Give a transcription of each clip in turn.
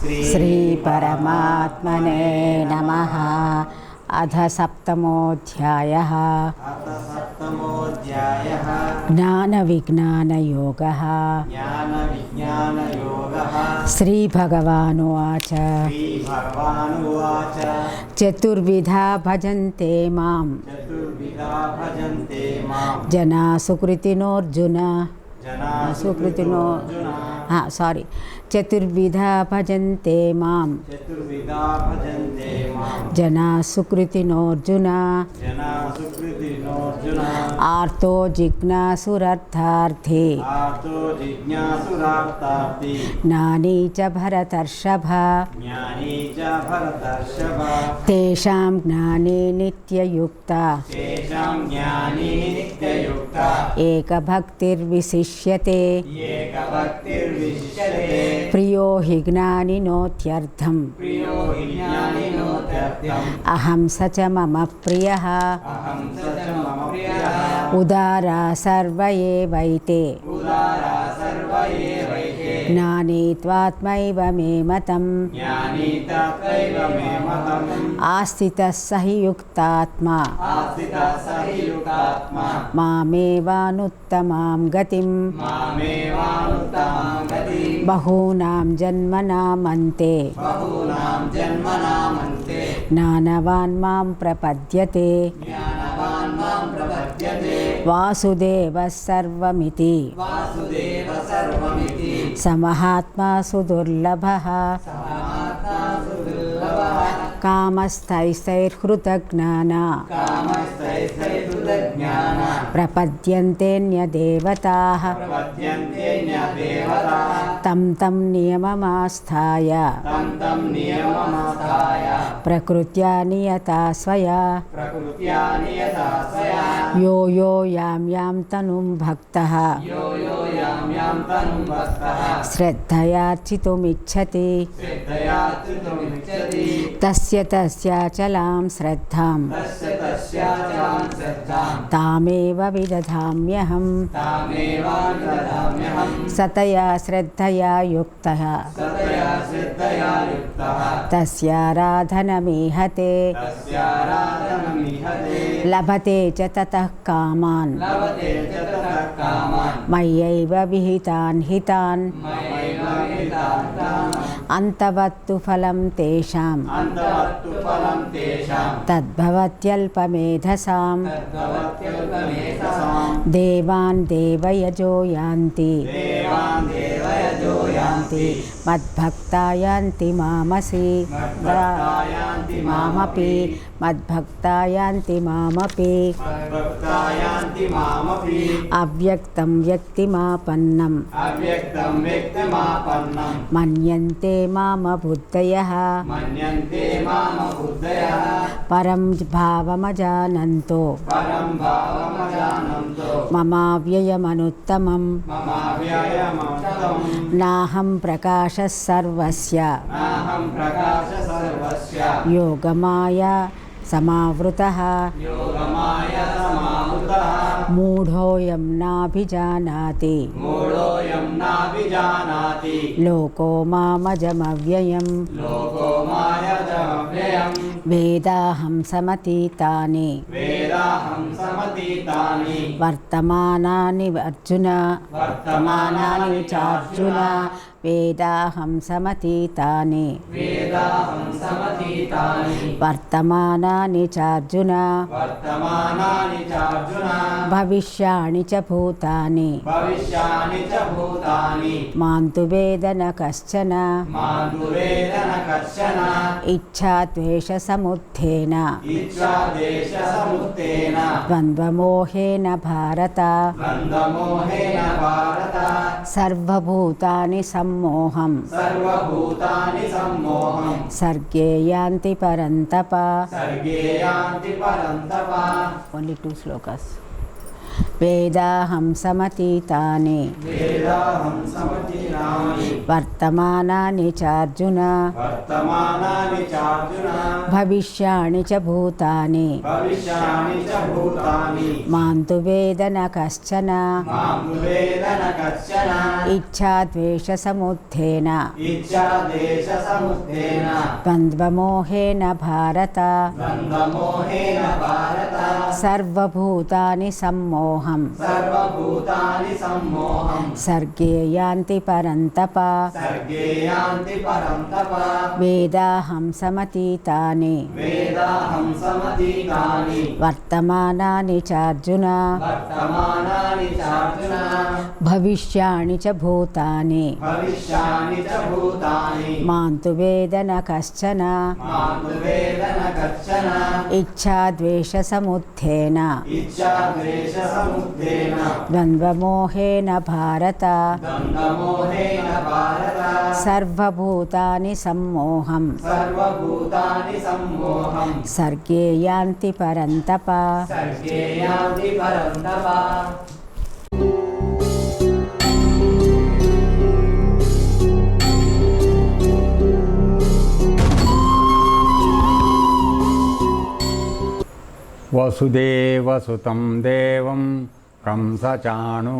श्री परमात्मने नमः। अथ सप्तमोऽध्यायः ज्ञानविज्ञानयोगः। श्रीभगवानुवाच चतुर्विधा भजन्ते मां जना सुकृतिनोऽर्जुन। चतुर्विधा भजन्ते मां जना सुकृतिनोऽर्जुन। आर्तो जिज्ञासुरर्थार्थी ज्ञानी च भरतर्षभ। तेषां ज्ञाने नित्ययुक्ता एकभक्तिर्विशिष्यते। प्रियो हि ज्ञानिनोत्यर्थम् अहं स च मम प्रियः। उदारा सर्व एवैते ज्ञानी त्वात्मैव मे मतम्। आस्थितः स हि युक्तात्मा मामेवानुत्तमां गतिम्। बहूनां जन्मनामन्ते ज्ञानवान् मां प्रपद्यते। वासुदेवः सर्वमिति समहात्मा सुदुर्लभः। कामस्थैस्तैर्हृतज्ञाना प्रपद्यन्तेऽन्यदेवताः। तं तं नियममास्थाय प्रकृत्या नियता स्वया। यो यो यां यां तनुं भक्तः श्रद्धयार्चितुमिच्छति तस्य तस्याचलां श्रद्धां तामेव विदधाम्यहम्। सतया श्रद्धया युक्तः तस्याराधनमीहते। लभते च ततः कामान् मय्यैव विहितान् हितान्। अन्तवत्तु फलं तेषां तद्भवत्यल्पमेधसाम्। देवान् देवयजो यान्ति मद्भक्ता यान्ति मामपि मद्भक्ता यान्ति मामपि। अव्यक्तं व्यक्तिमापन्नं मन्यन्ते मामबुद्धयः। परं भावमजानन्तो ममाव्ययमनुत्तमम्। नाहं प्रकाशः सर्वस्य योगमाया समावृतः। मूढोऽयं नाभिजानाति लोको मामजमव्ययम्। वेदाहं समतीतानि वर्तमानानि अर्जुन चार्जुन। वेदाहं समतीतानि वर्तमानानि चार्जुन। भविष्याणि च भूतानि मां तु वेद न कश्चन। इच्छाद्वेषसमुत्थेन द्वन्द्वमोहेन भारत। सर्वभूतानि सम्मोहं सर्गे यान्ति परन्तप। Only 2 slokas. వేదాహం సమతీతాని వర్తమానాని చార్జున భవిష్యాణి చ భూతాని మాంతు వేదన కశ్చన ఇచ్ఛాద్వేష సముత్థేన ద్వంద్వమోహేన భారత సర్వభూతాని సమ్మోహం సర్గే యాంతి పరంతప వేదాహం సమతీతాని వర్తమానాని చార్జున భవిష్యాణి చ భూతాని మాంతు వేదన కశ్చన ఇచ్ఛాద్వేష సముత్థేన ద్వంద్వమోహేన భారత సర్వభూతాని సమ్మోహం సర్గే యాంతి పరంతప వసుదేవసుతం దేవం కంసచాణూరమర్దనం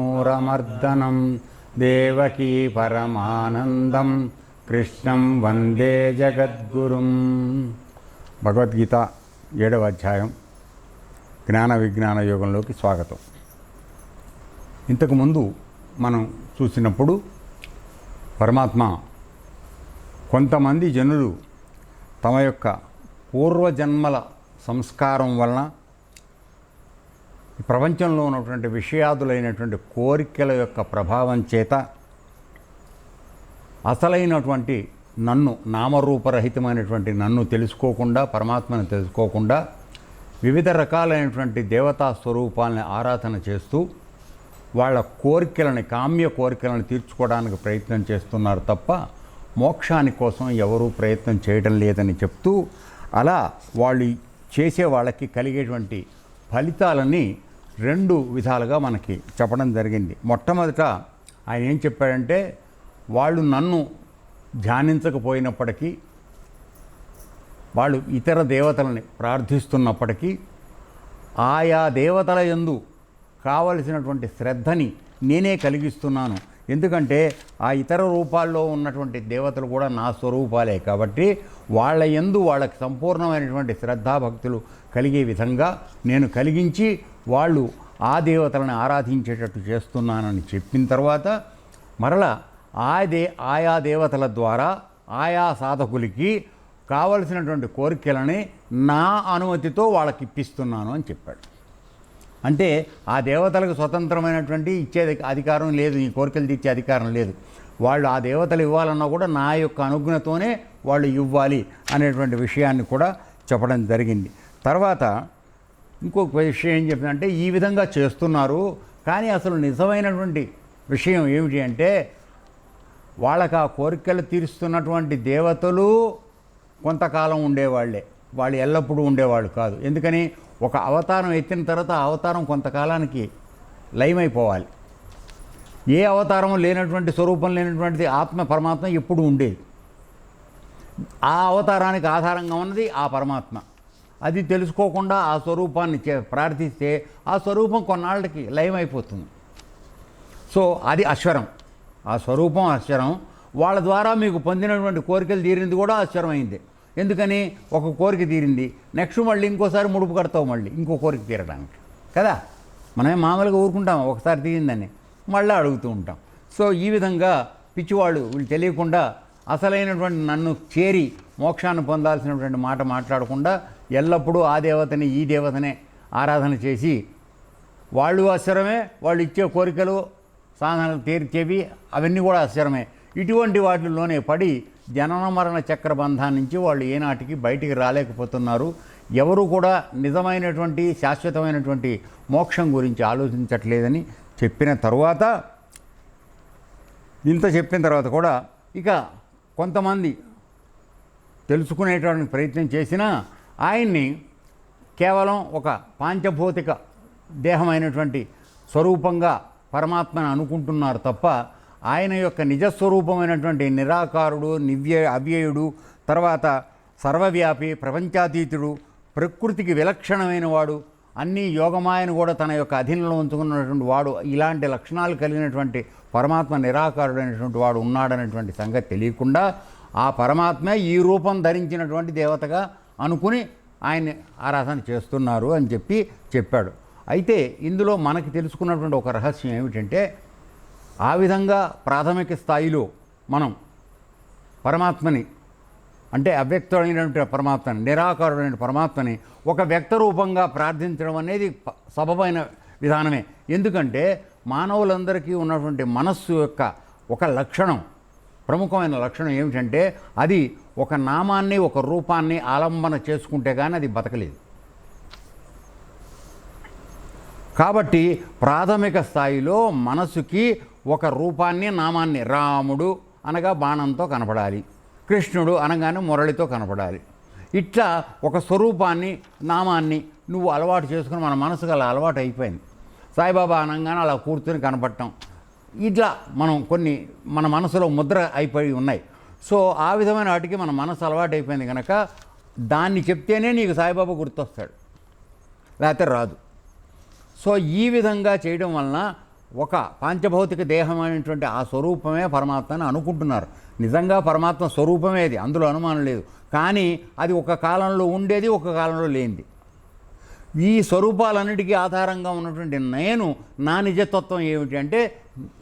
దేవకీ పరమానందం కృష్ణం వందే జగద్గురుం. భగవద్గీత 7వ అధ్యాయం జ్ఞాన విజ్ఞాన యోగంలోకి స్వాగతం. ఇంతకుముందు మనం చూసినప్పుడు పరమాత్మ కొంతమంది జనులు తమ యొక్క పూర్వజన్మల సంస్కారం వలన ఈ ప్రపంచంలో ఉన్నటువంటి విషయాదులైనటువంటి కోరికల యొక్క ప్రభావం చేత అసలైనటువంటి నన్ను, నామరూపరహితమైనటువంటి నన్ను తెలుసుకోకుండా, పరమాత్మను తెలుసుకోకుండా వివిధ రకాలైనటువంటి దేవతా స్వరూపాలని ఆరాధన చేస్తూ వాళ్ళ కోరికలని, కామ్య కోరికలను తీర్చుకోవడానికి ప్రయత్నం చేస్తున్నారు తప్ప మోక్షాని కోసం ఎవరూ ప్రయత్నం చేయడం లేదని చెప్తూ, అలా వాళ్ళు చేసే వాళ్ళకి కలిగేటువంటి ఫలితాలని 2 విధాలుగా మనకి చెప్పడం జరిగింది. మొట్టమొదట ఆయన ఏం చెప్పాడంటే, వాళ్ళు నన్ను ధ్యానించకపోయినప్పటికీ, వాళ్ళు ఇతర దేవతలని ప్రార్థిస్తున్నప్పటికీ, ఆయా దేవతల యందు కావలసినటువంటి శ్రద్ధని నేనే కలిగిస్తున్నాను. ఎందుకంటే ఆ ఇతర రూపాల్లో ఉన్నటువంటి దేవతలు కూడా నా స్వరూపాలే కాబట్టి వాళ్ళ యందు వాళ్ళకి సంపూర్ణమైనటువంటి శ్రద్ధాభక్తులు కలిగే విధంగా నేను కలిగించి వాళ్ళు ఆ దేవతలను ఆరాధించేటట్టు చేస్తున్నానని చెప్పిన తర్వాత, మరలా ఆయా దేవతల ద్వారా ఆయా సాధకులకి కావలసినటువంటి కోరికలని నా అనుమతితో వాళ్ళకి ఇప్పిస్తున్నాను అని చెప్పాడు. అంటే ఆ దేవతలకు స్వతంత్రమైనటువంటి ఇచ్చే అధికారం లేదు, ఈ కోరికలు తీర్చే అధికారం లేదు. వాళ్ళు ఆ దేవతలు ఇవ్వాలన్నా కూడా నా యొక్క అనుజ్ఞతోనే వాళ్ళు ఇవ్వాలి అనేటువంటి విషయాన్ని కూడా చెప్పడం జరిగింది. తర్వాత ఇంకొక విషయం ఏం చెప్పిందంటే, ఈ విధంగా చేస్తున్నారు కానీ అసలు నిజమైనటువంటి విషయం ఏమిటి అంటే, వాళ్ళకి ఆ కోరికలు తీరుస్తున్నటువంటి దేవతలు కొంతకాలం ఉండేవాళ్లే, వాళ్ళు ఎల్లప్పుడూ ఉండేవాళ్ళు కాదు. ఎందుకని, ఒక అవతారం ఎత్తిన తర్వాత ఆ అవతారం కొంతకాలానికి లయమైపోవాలి. ఏ అవతారం లేనటువంటి, స్వరూపం లేనటువంటిది ఆత్మ, పరమాత్మ ఎప్పుడు ఉండేది. ఆ అవతారానికి ఆధారంగా ఉన్నది ఆ పరమాత్మ. అది తెలుసుకోకుండా ఆ స్వరూపాన్ని ప్రార్థిస్తే ఆ స్వరూపం కొన్నాళ్ళకి లయమైపోతుంది. సో అది అశ్వరం, ఆ స్వరూపం అశ్వరం. వాళ్ళ ద్వారా మీకు పొందినటువంటి కోరికలు తీరింది కూడా అశ్వరమైంది. ఎందుకని, ఒక కోరిక తీరింది, నెక్స్ట్ మళ్ళీ ఇంకోసారి ముడుపు కడతావు, మళ్ళీ ఇంకో కోరిక తీరడానికి కదా. మనమే మామూలుగా ఊరుకుంటాం, ఒకసారి తీరిందని మళ్ళీ అడుగుతూ ఉంటాం. సో ఈ విధంగా పిచ్చివాళ్ళు వీళ్ళు తెలియకుండా అసలైనటువంటి నన్ను చేరి మోక్షాన్ని పొందాల్సినటువంటి మాట మాట్లాడకుండా ఎల్లప్పుడూ ఆ దేవతని ఈ దేవతనే ఆరాధన చేసి, వాళ్ళు అశ్వరమే, వాళ్ళు ఇచ్చే కోరికలు సాధనలు తీర్చేవి అవన్నీ కూడా అశ్వరమే. ఇటువంటి వాటిల్లోనే పడి జనన మరణ చక్రబంధాన్ని నుంచి వాళ్ళు ఏనాటికి బయటికి రాలేకపోతున్నారు. ఎవరు కూడా నిజమైనటువంటి శాశ్వతమైనటువంటి మోక్షం గురించి ఆలోచించట్లేదని చెప్పిన తరువాత, ఇంత చెప్పిన తర్వాత కూడా ఇక కొంతమంది తెలుసుకునేటువంటి ప్రయత్నం చేసినా ఆయన్ని కేవలం ఒక పాంచభౌతిక దేహమైనటువంటి స్వరూపంగా పరమాత్మని అనుకుంటున్నారు తప్ప ఆయన యొక్క నిజస్వరూపమైనటువంటి నిరాకారుడు, అవ్యయుడు, తర్వాత సర్వవ్యాపి, ప్రపంచాతీతుడు, ప్రకృతికి విలక్షణమైన వాడు, అన్ని యోగమాయను కూడా తన యొక్క అధీనంలో ఉంచుకున్నటువంటి వాడు, ఇలాంటి లక్షణాలు కలిగినటువంటి పరమాత్మ నిరాకారుడైనటువంటి వాడు ఉన్నాడనేటువంటి సంగతి తెలియకుండా ఆ పరమాత్మే ఈ రూపం ధరించినటువంటి దేవతగా అనుకుని ఆయన్ని ఆరాధన చేస్తున్నారు అని చెప్పాడు. అయితే ఇందులో మనకి తెలుసుకున్నటువంటి ఒక రహస్యం ఏమిటంటే, ఆ విధంగా ప్రాథమిక స్థాయిలో మనం పరమాత్మని, అంటే అవ్యక్తమైనటువంటి పరమాత్మని, నిరాకారుడైన పరమాత్మని ఒక వ్యక్త రూపంగా ప్రార్థించడం అనేది సబబైన విధానమే. ఎందుకంటే మానవులందరికీ ఉన్నటువంటి మనస్సు యొక్క ఒక లక్షణం, ప్రముఖమైన లక్షణం ఏమిటంటే అది ఒక నామాన్ని, ఒక రూపాన్ని ఆలంబన చేసుకుంటే కానీ అది బతకలేదు. కాబట్టి ప్రాథమిక స్థాయిలో మనసుకి ఒక రూపాన్ని, నామాన్ని, రాముడు అనగా బాణంతో కనపడాలి, కృష్ణుడు అనగానే మురళితో కనపడాలి. ఇట్లా ఒక స్వరూపాన్ని, నామాన్ని నువ్వు అలవాటు చేసుకుని మన మనసుకు అలా అలవాటు అయిపోయింది. సాయిబాబా అనగానే అలా కూర్చొని కనపడటం, ఇట్లా మనం కొన్ని మన మనసులో ముద్ర అయిపోయి ఉన్నాయి. సో ఆ విధమైన వాటికి మన మనసు అలవాటు అయిపోయింది కనుక దాన్ని చెప్తేనే నీకు సాయిబాబా గుర్తొస్తాడు, లేకపోతే రాదు. సో ఈ విధంగా చేయడం వలన ఒక పాంచభౌతిక దేహమైనటువంటి ఆ స్వరూపమే పరమాత్మని అనుకుంటున్నారు. నిజంగా పరమాత్మ స్వరూపమే అది, అందులో అనుమానం లేదు. కానీ అది ఒక కాలంలో ఉండేది, ఒక కాలంలో లేనిది. ఈ స్వరూపాలన్నిటికీ ఆధారంగా ఉన్నటువంటి నేను, నా నిజతత్వం ఏమిటి అంటే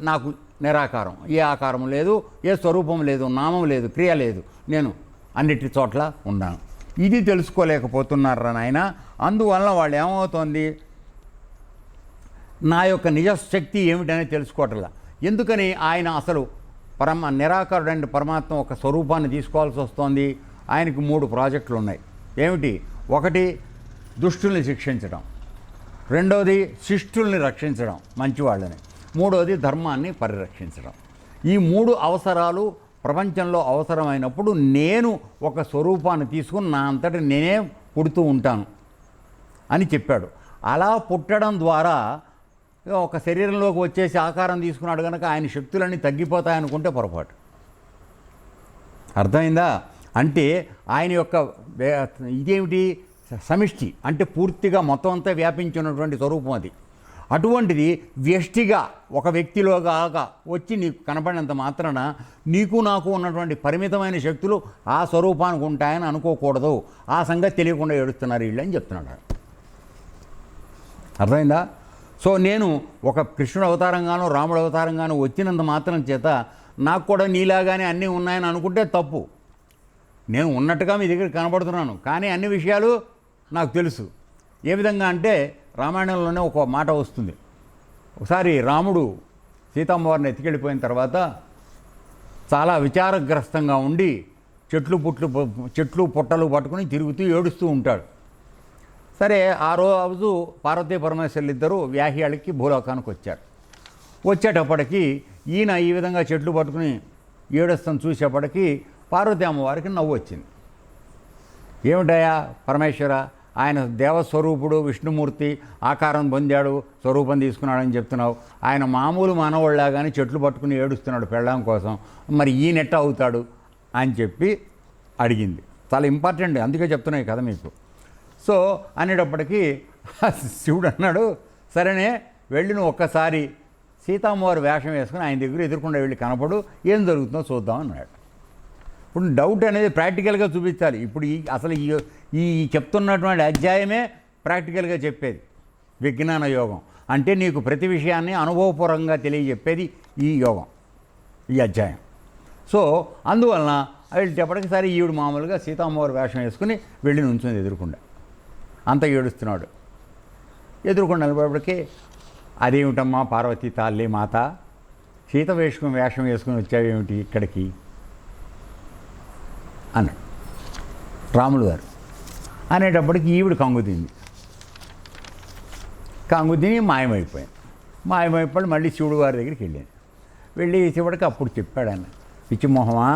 నాకు నిరాకారం, ఏ ఆకారం లేదు, ఏ స్వరూపం లేదు, నామం లేదు, క్రియ లేదు, నేను అన్నిటి చోట్ల ఉన్నాను. ఇది తెలుసుకోలేకపోతున్నారా నాయన. అందువల్ల వాళ్ళు ఏమవుతోంది, నా యొక్క నిజశక్తి ఏమిటనేది తెలుసుకోవట్లా. ఎందుకని ఆయన అసలు నిరాకారుడైన పరమాత్మ ఒక స్వరూపాన్ని తీసుకోవాల్సి వస్తోంది. ఆయనకు 3 ప్రాజెక్టులు ఉన్నాయి. ఏమిటి? ఒకటి దుష్టుల్ని శిక్షించడం, రెండవది శిష్టుల్ని రక్షించడం, మంచివాళ్ళని, మూడవది ధర్మాన్ని పరిరక్షించడం. ఈ 3 అవసరాలు ప్రపంచంలో అవసరమైనప్పుడు నేను ఒక స్వరూపాన్ని తీసుకుని నా అంతటి నేనే పుడుతూ ఉంటాను అని చెప్పాడు. అలా పుట్టడం ద్వారా ఒక శరీరంలోకి వచ్చేసి ఆకారం తీసుకున్నాడు కనుక ఆయన శక్తులన్నీ తగ్గిపోతాయనుకుంటే పొరపాటు. అర్థమైందా? అంటే ఆయన యొక్క ఇదేమిటి, సమిష్టి అంటే పూర్తిగా మొత్తం అంతా వ్యాపించినటువంటి స్వరూపం అది. అటువంటిది వ్యష్టిగా ఒక వ్యక్తిలో కాక వచ్చి నీకు కనపడినంత మాత్రాన నీకు నాకు ఉన్నటువంటి పరిమితమైన శక్తులు ఆ స్వరూపానికి ఉంటాయని అనుకోకూడదు. ఆ సంగతి తెలియకుండా ఏడుస్తున్నారు వీళ్ళు అని చెప్తున్నాడు. అర్థమైందా? సో నేను ఒక కృష్ణుడు అవతారంగానో రాముడు అవతారంగానో వచ్చినంత మాత్రం చేత నాకు కూడా నీలాగానే అన్నీ ఉన్నాయని అనుకుంటే తప్పు. నేను ఉన్నట్టుగా మీ దగ్గర కనబడుతున్నాను, కానీ అన్ని విషయాలు నాకు తెలుసు. ఏ విధంగా అంటే రామాయణంలోనే ఒక మాట వస్తుంది. ఒకసారి రాముడు సీతమ్మవారిని ఎత్తుకెళ్ళిపోయిన తర్వాత చాలా విచారగ్రస్తంగా ఉండి చెట్లు పుట్టలు పట్టుకుని తిరుగుతూ ఏడుస్తూ ఉంటాడు. సరే, ఆ రోజు పార్వతీ పరమేశ్వరులు ఇద్దరు వ్యాహ్యాలకి భూలోకానికి వచ్చారు. వచ్చేటప్పటికి ఈయన ఈ విధంగా చెట్లు పట్టుకుని ఏడుస్తాను చూసేప్పటికీ పార్వతీ అమ్మవారికి నవ్వు వచ్చింది. ఏమిటయా పరమేశ్వర, ఆయన దేవస్వరూపుడు, విష్ణుమూర్తి ఆకారం పొందాడు, స్వరూపం తీసుకున్నాడని చెప్తున్నావు. ఆయన మామూలు మానవుళ్ళలాగానే చెట్లు పట్టుకుని ఏడుస్తున్నాడు పెళ్ళాం కోసం, మరి ఈయనెట్ట అవుతాడు అని చెప్పి అడిగింది. చాలా ఇంపార్టెంట్, అందుకే చెప్తున్నాయి కదా మీకు. సో అనేటప్పటికీ శివుడు అన్నాడు, సరేనే వెళ్ళి నువ్వు ఒక్కసారి సీతమ్మవారి వేషం వేసుకుని ఆయన దగ్గర ఎదుర్కొండ వెళ్ళి కనపడు, ఏం జరుగుతుందో చూద్దాం అన్నాడు. ఇప్పుడు డౌట్ అనేది ప్రాక్టికల్గా చూపించాలి. ఇప్పుడు అసలు ఈ చెప్తున్నటువంటి అధ్యాయమే ప్రాక్టికల్గా చెప్పేది విజ్ఞాన యోగం. అంటే నీకు ప్రతి విషయాన్ని అనుభవపూర్వకంగా తెలియజెప్పేది ఈ యోగం, ఈ అధ్యాయం. సో అందువలన వెళ్ళేటప్పటికి సరే ఈవిడు మామూలుగా సీతమ్మవారి వేషం వేసుకుని వెళ్ళి నుంచుని ఎదుర్కొండ అంత ఏడుస్తున్నాడు. ఎదుర్కొండ నిలబడేప్పటికీ అదేమిటమ్మా పార్వతీ తాల్లి మాత, సీత వేషం వేసుకుని వచ్చావేమిటి ఇక్కడికి అన్నాడు రాములు గారు. అనేటప్పటికి ఈవిడ కంగుతింది మాయమైపోయి మళ్ళీ శివుడు గారి దగ్గరికి వెళ్ళి శివుడికి అప్పుడు చెప్పాడు ఆయన, పిచ్చిమోహమా,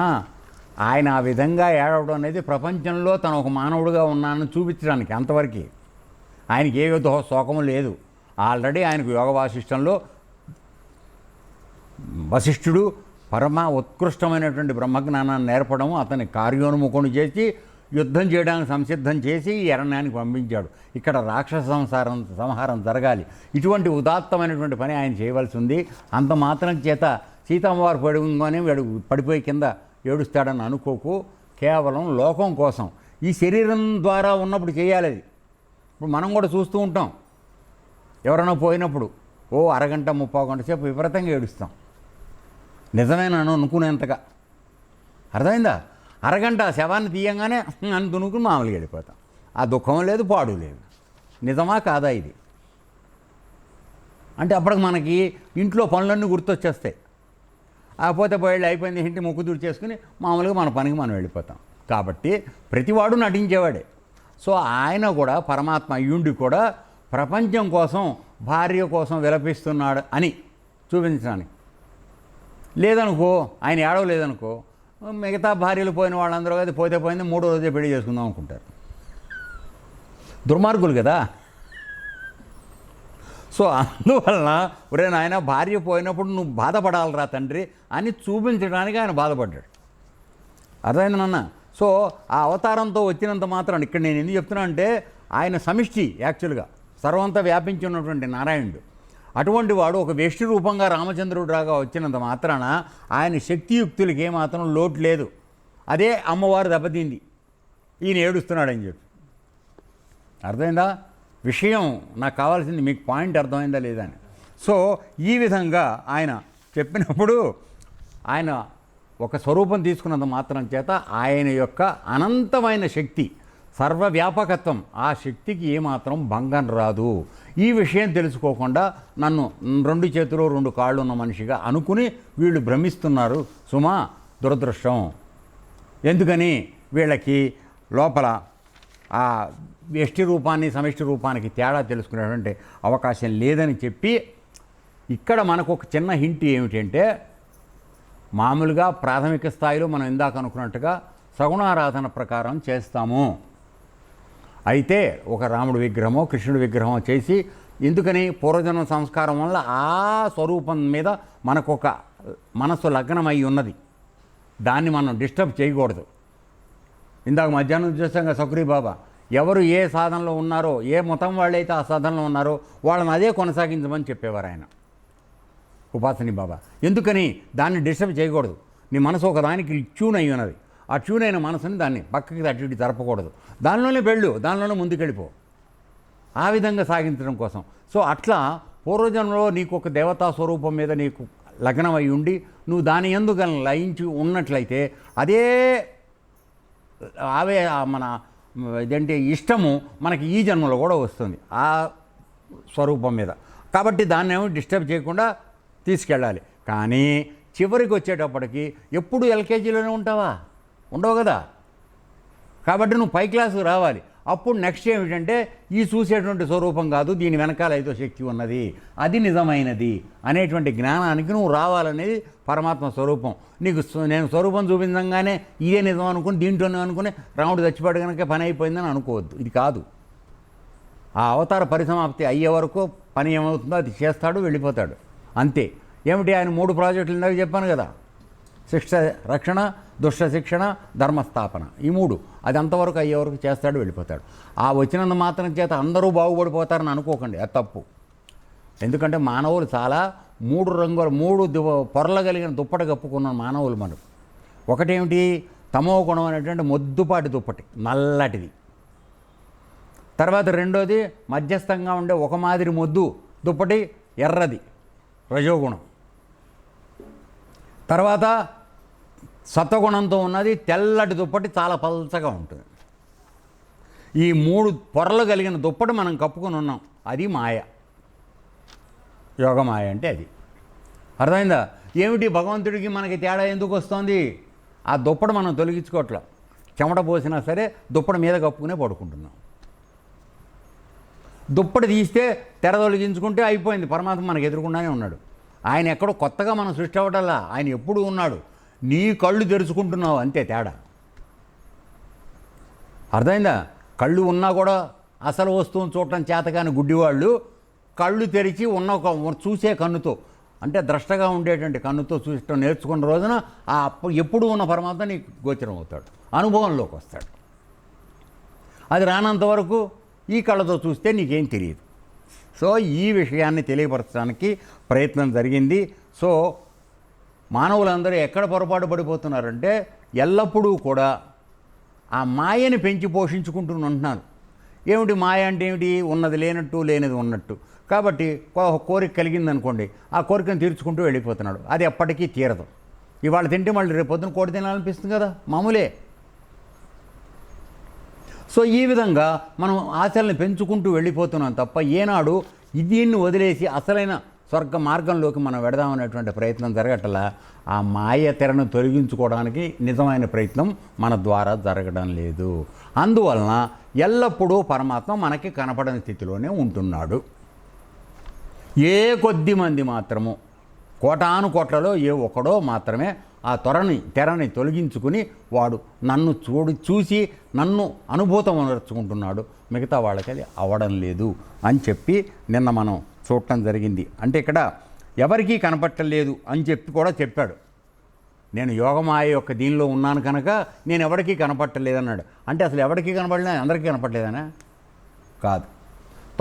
ఆయన ఆ విధంగా ఏడవడం అనేది ప్రపంచంలో తను ఒక మానవుడిగా ఉన్నానని చూపించడానికి, అంతవరకు ఆయనకి ఏ విధ శోకము లేదు. ఆల్రెడీ ఆయనకు యోగ వాసిష్టంలో వశిష్ఠుడు పరమ ఉత్కృష్టమైనటువంటి బ్రహ్మజ్ఞానాన్ని నేర్పడం, అతని కార్యోన్ముఖుని చేసి యుద్ధం చేయడానికి సంసిద్ధం చేసి ఈ అరణ్యానికి పంపించాడు. ఇక్కడ రాక్షస సంహారం జరగాలి. ఇటువంటి ఉదాత్తమైనటువంటి పని ఆయన చేయవలసి ఉంది. అంత మాత్రం చేత సీతమ్మవారు పడుగానే పడిపోయి కింద ఏడుస్తాడని అనుకోకు. కేవలం లోకం కోసం ఈ శరీరం ద్వారా ఉన్నప్పుడు చేయాలి అది. ఇప్పుడు మనం కూడా చూస్తూ ఉంటాం, ఎవరైనా పోయినప్పుడు అరగంట 30 గంట సేపు విపరీతంగా ఏడుస్తాం, నిజమేనని అనుకునేంతగా. అర్థమైందా? అరగంట శవాన్ని తీయంగానే అని దునుకుని మామూలుగా వెళ్ళిపోతాం. ఆ దుఃఖం లేదు, పాడు లేదు. నిజమా కాదా ఇది? అంటే అప్పటికి మనకి ఇంట్లో పనులన్నీ గుర్తొచ్చేస్తాయి. పోతే పోయి అయిపోయింది, ఇంటి ముక్కు దుడి చేసుకుని మామూలుగా మన పనికి మనం వెళ్ళిపోతాం. కాబట్టి ప్రతివాడు నటించేవాడే. సో ఆయన కూడా పరమాత్మ అయ్యుండి కూడా ప్రపంచం కోసం, భార్య కోసం విలపిస్తున్నాడు అని చూపించడానికి. లేదనుకో, ఆయన ఏడవలేదనుకో, మిగతా భార్యలు పోయిన వాళ్ళందరూ అది పోతే పోయింది, 3వ రోజే పెళ్లి చేసుకుందాం అనుకుంటారు. దుర్మార్గులు కదా. సో అందువలన నాయన భార్య పోయినప్పుడు నువ్వు బాధపడాలిరా తండ్రి అని చూపించడానికి ఆయన బాధపడ్డాడు. అర్థమైంది నాన్న? సో ఆ అవతారంతో వచ్చినంత మాత్రం ఇక్కడ నేను ఎందుకు చెప్తున్నా అంటే, ఆయన సమిష్టి యాక్చువల్గా సర్వంతా వ్యాపించి ఉన్నటువంటి నారాయణుడు. అటువంటి వాడు ఒక వ్యష్టి రూపంగా రామచంద్రుడు రాగా వచ్చినంత మాత్రాన ఆయన శక్తియుక్తులకి ఏమాత్రం లోటు లేదు. అదే అమ్మవారు దెబ్బతింది, ఈయన ఏడుస్తున్నాడని చెప్పి. అర్థమైందా విషయం? నాకు కావాల్సింది మీకు పాయింట్ అర్థమైందా లేదా అని. సో ఈ విధంగా ఆయన చెప్పినప్పుడు ఆయన ఒక స్వరూపం తీసుకున్నంత మాత్రం చేత ఆయన యొక్క అనంతమైన శక్తి, సర్వవ్యాపకత్వం, ఆ శక్తికి ఏమాత్రం భంగం రాదు. ఈ విషయం తెలుసుకోకుండా నన్ను 2 చేతులు 2 కాళ్ళు ఉన్న మనిషిగా అనుకుని వీళ్ళు భ్రమిస్తున్నారు సుమా. దురదృష్టం. ఎందుకని? వీళ్ళకి లోపల ఆ వ్యష్టి రూపాన్ని సమిష్టి రూపానికి తేడా తెలుసుకునేటువంటి అవకాశం లేదని చెప్పి, ఇక్కడ మనకు ఒక చిన్న హింట్ ఏమిటంటే, మామూలుగా ప్రాథమిక స్థాయిలో మనం ఇందాక అనుకున్నట్టుగా సగుణారాధన ప్రకారం చేస్తాము. అయితే ఒక రాముడి విగ్రహమో కృష్ణుడి విగ్రహమో చేసి, ఎందుకని? పూర్వజన్మ సంస్కారం వల్ల ఆ స్వరూపం మీద మనకు ఒక మనస్సు లగ్నమై ఉన్నది. దాన్ని మనం డిస్టర్బ్ చేయకూడదు. ఇందాక మధ్యాహ్నం చూసాం సక్రీ బాబా, ఎవరు ఏ సాధనలో ఉన్నారో, ఏ మతం వాళ్ళైతే ఆ సాధనలో ఉన్నారో వాళ్ళని అదే కొనసాగించమని చెప్పేవారు ఆయన ఉపాసని బాబా. ఎందుకని? దాన్ని డిస్టర్బ్ చేయకూడదు. నీ మనసు ఒకదానికి ట్యూన్ అయి ఉన్నది. ఆ ట్యూన్ అయిన మనసుని దాన్ని పక్కకి అటు ఇటు జరపకూడదు. దానిలోనే వెళ్ళు, దానిలోనే ముందుకెళ్ళిపో. ఆ విధంగా సాగించడం కోసం. సో అట్లా పూర్వజన్మలో నీకు ఒక దేవతా స్వరూపం మీద నీకు లగ్నం అయి ఉండి నువ్వు దాని యందు లయించి ఉన్నట్లయితే అదే అవే మన ఇదేంటి ఇష్టము మనకి ఈ జన్మలో కూడా వస్తుంది ఆ స్వరూపం మీద. కాబట్టి దాన్ని ఏమో డిస్టర్బ్ చేయకుండా తీసుకెళ్ళాలి. కానీ చివరికి వచ్చేటప్పటికి ఎప్పుడు ఎల్కేజీలోనే ఉంటావా? ఉండవు కదా. కాబట్టి నువ్వు పై క్లాసుకు రావాలి. అప్పుడు నెక్స్ట్ ఏమిటంటే, ఈ చూసేటువంటి స్వరూపం కాదు, దీని వెనకాల ఏదో శక్తి ఉన్నది, అది నిజమైనది అనేటువంటి జ్ఞానానికి నువ్వు రావాలనేది పరమాత్మ స్వరూపం. నీకు నేను స్వరూపం చూపించగానే ఇదే నిజం అనుకుని దీంట్లోనే అనుకుని రాముడు చచ్చిపోయాడు కనుక పని అయిపోయిందని అనుకోవద్దు. ఇది కాదు. ఆ అవతార పరిసమాప్తి అయ్యే వరకు పని ఏమవుతుందో అది చేస్తాడు, వెళ్ళిపోతాడు, అంతే. ఏమిటి? ఆయన 3 ప్రాజెక్టులు ఇందాక చెప్పాను కదా, శిక్ష రక్షణ, దుష్ట శిక్షణ, ధర్మస్థాపన, ఈ 3 అది అంతవరకు అయ్యే వరకు చేస్తాడు, వెళ్ళిపోతాడు. ఆ వచ్చినంత మాత్రం చేత అందరూ బాగుపడిపోతారని అనుకోకండి, అది తప్పు. ఎందుకంటే మానవులు చాలా 3 రంగుల 3 పొరలు కలిగిన దుప్పటి కప్పుకున్న మానవులు మనం. ఒకటేమిటి? తమో గుణం అనేటువంటి మొద్దుపాటి దుప్పటి, నల్లటిది. తర్వాత రెండోది మధ్యస్థంగా ఉండే ఒక మాదిరి మొద్దు దుప్పటి, ఎర్రది, రజోగుణం. తర్వాత సత్వగుణంతో ఉన్నది తెల్లటి దుప్పటి, చాలా పల్చగా ఉంటుంది. ఈ 3 పొరలు కలిగిన దుప్పటి మనం కప్పుకొని ఉన్నాం. అది మాయ, యోగమాయ అంటే అది. అర్థమైందా? ఏమిటి భగవంతుడికి మనకి తేడా ఎందుకు వస్తుంది? ఆ దుప్పటి మనం తొలగించుకోవట్లా. చెమట పోసినా సరే దుప్పటి మీద కప్పుకునే పడుకుంటున్నాం. దుప్పటి తీస్తే తెర తొలగించుకుంటే అయిపోయింది. పరమాత్మ మనకు ఎదురుకుండానే ఉన్నాడు. ఆయన ఎక్కడో కొత్తగా మనం సృష్టి అవ్వటల్లా, ఆయన ఎప్పుడూ ఉన్నాడు. నీ కళ్ళు తెరుచుకుంటున్నావు, అంతే తేడా. అర్థమైందా? కళ్ళు ఉన్నా కూడా అసలు వస్తువును చూడటం చేతకాని గుడ్డివాళ్ళు కళ్ళు తెరిచి ఉన్న ఒక చూసే కన్నుతో, అంటే ద్రష్టగా ఉండేటువంటి కన్నుతో చూసటం నేర్చుకున్న రోజున ఎప్పుడు ఉన్న పరమాత్మ నీకు గోచరం అవుతాడు, అనుభవంలోకి వస్తాడు. అది రానంత వరకు ఈ కళ్ళతో చూస్తే నీకేం తెలియదు. సో ఈ విషయాన్ని తెలియపరచడానికి ప్రయత్నం జరిగింది. సో మానవులందరూ ఎక్కడ పొరపాటు పడిపోతున్నారంటే ఎల్లప్పుడూ కూడా ఆ మాయని పెంచి పోషించుకుంటూ ఉంటున్నారు. ఏమిటి మాయ అంటే ఏమిటి? ఉన్నది లేనట్టు, లేనిది ఉన్నట్టు. కాబట్టి కోరిక కలిగిందనుకోండి, ఆ కోరికను తీర్చుకుంటూ వెళ్ళిపోతున్నాడు. అది ఎప్పటికీ తీరదు. ఇవాళ తింటే మళ్ళీ రేపు పొద్దున కోడి తినాలనిపిస్తుంది కదా, మామూలే. సో ఈ విధంగా మనం ఆశల్ని పెంచుకుంటూ వెళ్ళిపోతున్నాం తప్ప ఏనాడు దీన్ని వదిలేసి అసలైన స్వర్గ మార్గంలోకి మనం వెడదామనేటువంటి ప్రయత్నం జరగటలా. ఆ మాయ తెరను తొలగించుకోవడానికి నిజమైన ప్రయత్నం మన ద్వారా జరగడం లేదు. అందువలన ఎల్లప్పుడూ పరమాత్మ మనకి కనపడని స్థితిలోనే ఉంటున్నాడు. ఏ కొద్ది మంది మాత్రము, కోటాను కోట్లలో ఏ ఒకడో మాత్రమే ఆ తెరని తొలగించుకుని వాడు నన్ను చూసి నన్ను అనుభూతం అనర్చుకుంటున్నాడు. మిగతా వాళ్ళకి అది అవ్వడం లేదు అని చెప్పి నిన్న మనం చూడటం జరిగింది. అంటే ఇక్కడ ఎవరికీ కనపట్టలేదు అని చెప్పి కూడా చెప్పాడు. నేను యోగమాయ యొక్క దీనిలో ఉన్నాను కనుక నేను ఎవరికీ కనపట్టలేదన్నాడు. అంటే అసలు ఎవరికీ కనపడలే, అందరికీ కనపట్టలేదనా? కాదు.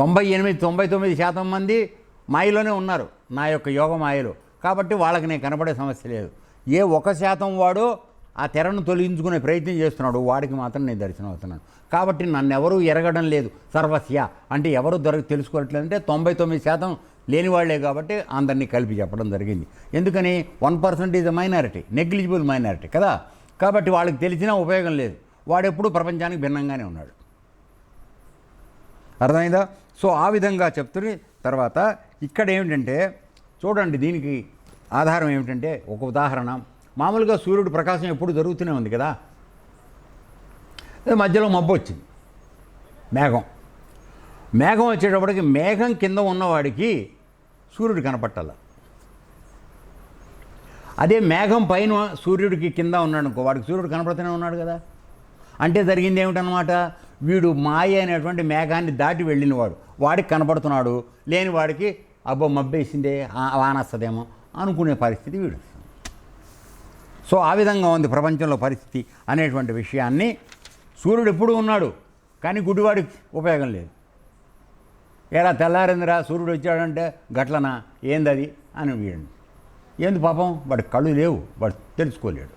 99% మంది మాయలోనే ఉన్నారు, నా యొక్క యోగమాయలో. కాబట్టి వాళ్ళకి నేను కనపడే సమస్య లేదు. ఏ 1% వాడో ఆ తెరను తొలగించుకునే ప్రయత్నం చేస్తున్నాడు, వాడికి మాత్రం నేను దర్శనం అవుతున్నాను. కాబట్టి నన్ను ఎవరూ ఎరగడం లేదు. సర్వస్య అంటే ఎవరు తెలుసుకోవట్లేదంటే 99% లేని వాళ్లే. కాబట్టి అందరినీ కలిపి చెప్పడం జరిగింది. ఎందుకని 1% is a minority, negligible minority కదా. కాబట్టి వాళ్ళకి తెలిసినా ఉపయోగం లేదు. వాడెప్పుడు ప్రపంచానికి భిన్నంగానే ఉన్నాడు. అర్థమైందా? సో ఆ విధంగా చెప్తున్న తర్వాత ఇక్కడ ఏమిటంటే చూడండి, దీనికి ఆధారం ఏమిటంటే ఒక ఉదాహరణ. మామూలుగా సూర్యుడు ప్రకాశం ఎప్పుడు జరుగుతూనే ఉంది కదా. మధ్యలో మబ్బు వచ్చింది, మేఘం వచ్చేటప్పటికి మేఘం కింద ఉన్నవాడికి సూర్యుడు కనపట్టాల. అదే మేఘం పైన సూర్యుడికి కింద ఉన్నాడు అనుకో, వాడికి సూర్యుడు కనపడుతూనే ఉన్నాడు కదా. అంటే జరిగింది ఏమిటనమాట, వీడు మాయ అనేటువంటి మేఘాన్ని దాటి వెళ్ళినవాడు వాడికి కనపడుతున్నాడు, లేని వాడికి అబ్బో మబ్బేసిందే వానొస్తుందేమో అనుకునే పరిస్థితి వీడు. సో ఆ విధంగా ఉంది ప్రపంచంలో పరిస్థితి అనేటువంటి విషయాన్ని. సూర్యుడు ఎప్పుడూ ఉన్నాడు, కానీ గుడ్డివాడికి ఉపయోగం లేదు. ఎలా తెల్లారిందిరా సూర్యుడు వచ్చాడంటే గట్లనా ఏందది అని వీడండి. ఏంది పాపం, వాడికి కళ్ళు లేవు, వాడు తెలుసుకోలేడు.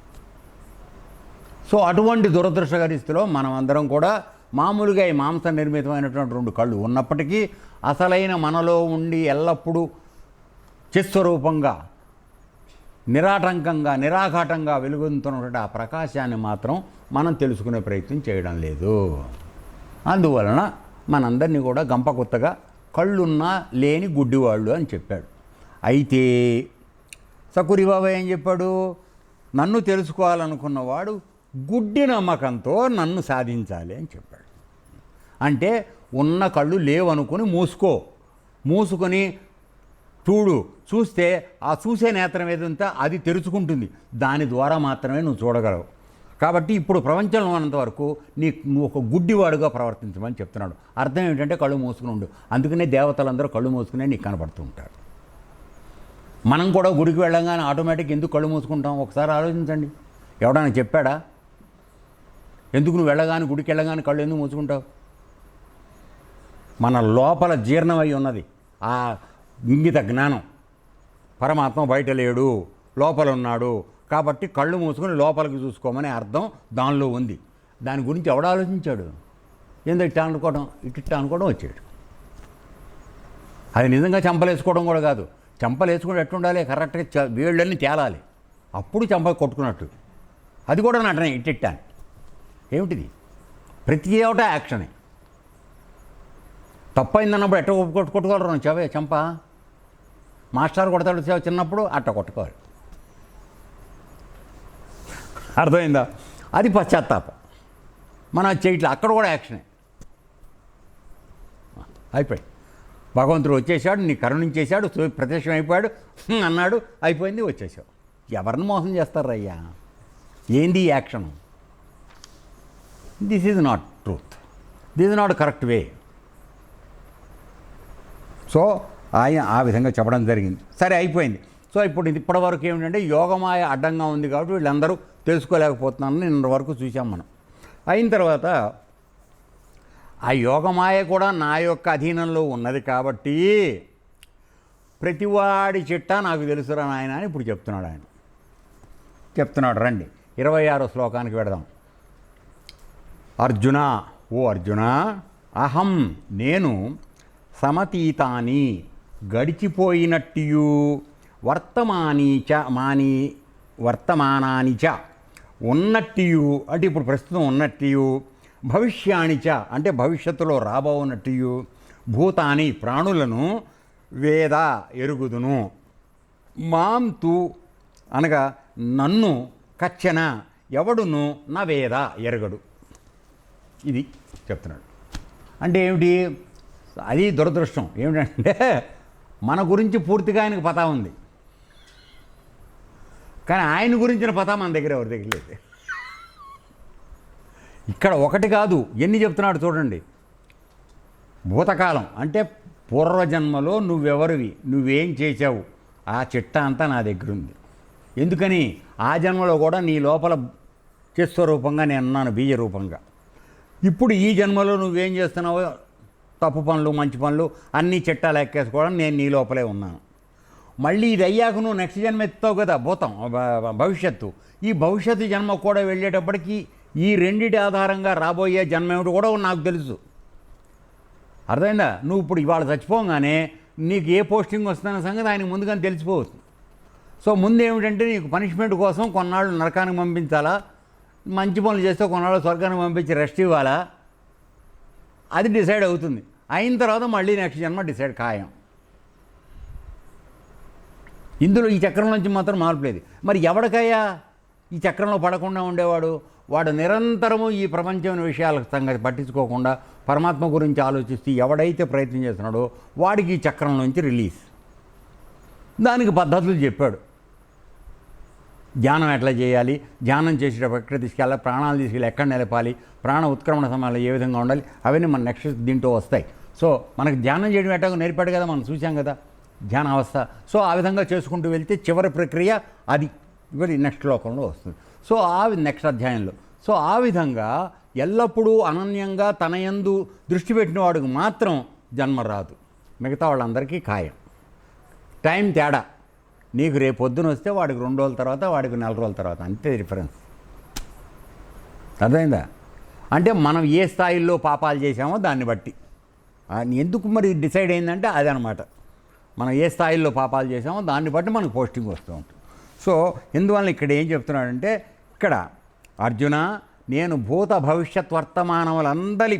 సో అటువంటి దురదృష్టకరిస్థితిలో మనం అందరం కూడా మామూలుగా ఈ మాంస నిర్మితమైనటువంటి 2 కళ్ళు ఉన్నప్పటికీ అసలైన మనలో ఉండి ఎల్లప్పుడూ చిత్స్వరూపంగా నిరాటంకంగా నిరాఘాటంగా వెలుగుతున్నటువంటి ఆ ప్రకాశాన్ని మాత్రం మనం తెలుసుకునే ప్రయత్నం చేయడం లేదు. అందువలన మనందరినీ కూడా గంపకొత్తగా కళ్ళున్నా లేని గుడ్డివాళ్ళు అని చెప్పాడు. అయితే సకురి బాబా ఏం చెప్పాడు, నన్ను తెలుసుకోవాలనుకున్నవాడు గుడ్డి నమ్మకంతో నన్ను సాధించాలి అని చెప్పాడు. అంటే ఉన్న కళ్ళు లేవనుకుని మూసుకొని చూస్తే ఆ చూసే నేత్రం ఏదంతా అది తెరుచుకుంటుంది. దాని ద్వారా మాత్రమే నువ్వు చూడగలవు. కాబట్టి ఇప్పుడు ప్రపంచంలో ఉన్నంతవరకు నువ్వు ఒక గుడ్డివాడుగా ప్రవర్తించమని చెప్తున్నాడు. అర్థం ఏంటంటే కళ్ళు మూసుకుని ఉండు. అందుకనే దేవతలందరూ కళ్ళు మూసుకునే నీకు కనపడుతూ ఉంటారు. మనం కూడా గుడికి వెళ్ళంగానే ఆటోమేటిక్ ఎందుకు కళ్ళు మూసుకుంటాం ఒకసారి ఆలోచించండి. ఎవడైనా చెప్పాడా? ఎందుకు నువ్వు వెళ్ళగానే గుడికి వెళ్ళగానే కళ్ళు ఎందుకు మూసుకుంటావు? మన లోపల జీర్ణమై ఉన్నది ఆ ఇంగిత జ్ఞానం. పరమాత్మ బయట లేడు, లోపల ఉన్నాడు. కాబట్టి కళ్ళు మూసుకొని లోపలికి చూసుకోమనే అర్థం దానిలో ఉంది. దాని గురించి ఎవడు ఆలోచించాడు? ఏందో ఇట్లా అనుకోవడం వచ్చాడు. అది నిజంగా చెంపలేసుకోవడం కూడా కాదు. చెంపలేసుకుంటే ఎట్టుండాలి, కరెక్ట్గా వేళ్ళని తేలాలి, అప్పుడు చెంప కొట్టుకున్నట్టు. అది కూడా నటనే ఇట్టిట్టాను. ఏమిటిది? ప్రతి ఏమిటా యాక్షనే. తప్పైందన్నప్పుడు ఎట్ట కొట్టుకోగలరు చెంప? మాస్టర్ కొడతాడు చిన్నప్పుడు అట్ట కొట్టుకోవాలి. అర్థమైందా? అది పశ్చాత్తాపం. మనం చేయట్లే, అక్కడ కూడా యాక్షనే. అయిపోయి భగవంతుడు వచ్చేసాడు, నీ కరుణించేశాడు, ప్రత్యక్షం అయిపోయాడు అన్నాడు, అయిపోయింది, వచ్చేసావు. ఎవరిని మోసం చేస్తారయ్యా? ఏంది action? This is not truth, this is not correct way. So ఆయన ఆ విధంగా చెప్పడం జరిగింది. సరే, అయిపోయింది. సో ఇప్పుడు ఇప్పటివరకు ఏమిటంటే యోగమాయ అడ్డంగా ఉంది కాబట్టి వీళ్ళందరూ తెలుసుకోలేకపోతున్నారని నిన్న వరకు చూసాం మనం. అయిన తర్వాత ఆ యోగమాయ కూడా నా యొక్క అధీనంలో ఉన్నది కాబట్టి ప్రతివాడి చిట్టా నాకు తెలుసురా నాయన అని ఇప్పుడు చెప్తున్నాడు ఆయన. చెప్తున్నాడు, రండి 26వ శ్లోకానికి వెడదాం. అర్జున, ఓ అర్జున, అహం నేను సమతీతాని గడిచిపోయినట్టియు వర్తమానాని చ ఉన్నట్టియు అంటే ఇప్పుడు ప్రస్తుతం ఉన్నట్టియు భవిష్యాణి చ అంటే భవిష్యత్తులో రాబోనట్టియు భూతాని ప్రాణులను వేద ఎరుగుదును మాం తు అనగా నన్ను కచ్చన ఎవడును నా వేద ఎరగడు. ఇది చెప్తున్నాడు. అంటే ఏమిటి? అది దురదృష్టం. ఏమిటంటే మన గురించి పూర్తిగా ఆయనకు పతా ఉంది, కానీ ఆయన గురించిన పతా మన దగ్గర ఎవరి దగ్గర లేదు. ఇక్కడ ఒకటి కాదు, ఎన్ని చెప్తున్నాడు చూడండి. భూతకాలం అంటే పూర్వజన్మలో నువ్వెవరివి, నువ్వేం చేసావు, ఆ చిట్టా అంతా నా దగ్గర ఉంది. ఎందుకని? ఆ జన్మలో కూడా నీ లోపల చిత్స్వరూపంగా నేను ఉన్నాను, బీజ రూపంగా. ఇప్పుడు ఈ జన్మలో నువ్వేం చేస్తున్నావో, తప్పు పనులు మంచి పనులు అన్నీ చిట్టా లెక్కేసుకోవడం, నేను నీ లోపలే ఉన్నాను. మళ్ళీ ఇది అయ్యాక నువ్వు నెక్స్ట్ జన్మ ఎత్తావు కదా, భూతం భవిష్యత్తు. ఈ భవిష్యత్తు జన్మ కూడా వెళ్ళేటప్పటికి ఈ రెండిటి ఆధారంగా రాబోయే జన్మ ఏమిటి కూడా నాకు తెలుసు. అర్థమైందా? నువ్వు ఇప్పుడు ఇవాళ చచ్చిపోగానే నీకు ఏ పోస్టింగ్ వస్తున్న సంగతి ఆయనకు ముందుగానే తెలిసిపోవచ్చు. సో ముందు ఏమిటంటే నీకు పనిష్మెంట్ కోసం కొన్నాళ్ళు నరకానికి పంపించాలా, మంచి పనులు చేస్తే కొన్నాళ్ళు స్వర్గానికి పంపించి రెస్ట్ ఇవ్వాలా, అది డిసైడ్ అవుతుంది. అయిన తర్వాత మళ్ళీ నెక్స్ట్ జన్మ డిసైడ్ ఖాయం. ఇందులో ఈ చక్రం నుంచి మాత్రం మార్పు లేదు. మరి ఎవడికయ్యా ఈ చక్రంలో పడకుండా ఉండేవాడు? వాడు నిరంతరము ఈ ప్రపంచం విషయాల సంగతి పట్టించుకోకుండా పరమాత్మ గురించి ఆలోచిస్తూ ఎవడైతే ప్రయత్నం చేస్తున్నాడో వాడికి ఈ చక్రం నుంచి రిలీజ్. దానికి పద్ధతులు చెప్పాడు. ధ్యానం ఎట్లా చేయాలి, ధ్యానం చేసేటప్పుడు ఎక్కడ తీసుకెళ్ళాలి, ప్రాణాలు తీసుకెళ్ళి ఎక్కడ నిలపాలి, ప్రాణ ఉత్క్రమణ సమయంలో ఏ విధంగా ఉండాలి, అవన్నీ మన నెక్స్ట్ దీంట్లో వస్తాయి. సో మనకు ధ్యానం చేయడం ఎట్లా నేర్పాడు కదా, మనం చూసాం కదా ధ్యాన అవస్థ. సో ఆ విధంగా చేసుకుంటూ వెళ్తే చివరి ప్రక్రియ అది ఇవన్నీ నెక్స్ట్ లోకంలో వస్తుంది. సో నెక్స్ట్ అధ్యాయంలో. సో ఆ విధంగా ఎల్లప్పుడూ అనన్యంగా తన యందు దృష్టి పెట్టిన వాడికి మాత్రం జన్మ రాదు, మిగతా వాళ్ళందరికీ ఖాయం. టైం తేడా, నీకు రేపు పొద్దున వస్తే వాడికి 2 రోజుల తర్వాత, వాడికి 4 రోజుల తర్వాత, అంతే డిఫరెన్స్. అర్థమైందా? అంటే మనం ఏ స్థాయిలో పాపాలు చేసామో దాన్ని బట్టి ఎందుకు మరి డిసైడ్ అయిందంటే అదనమాట. మనం ఏ స్థాయిలో పాపాలు చేసామో దాన్ని బట్టి మనకు పోస్టింగ్ వస్తూ ఉంటుంది. సో ఇందువల్ల ఇక్కడ ఏం చెప్తున్నాడంటే, ఇక్కడ అర్జున, నేను భూత భవిష్యత్ వర్తమానములందలి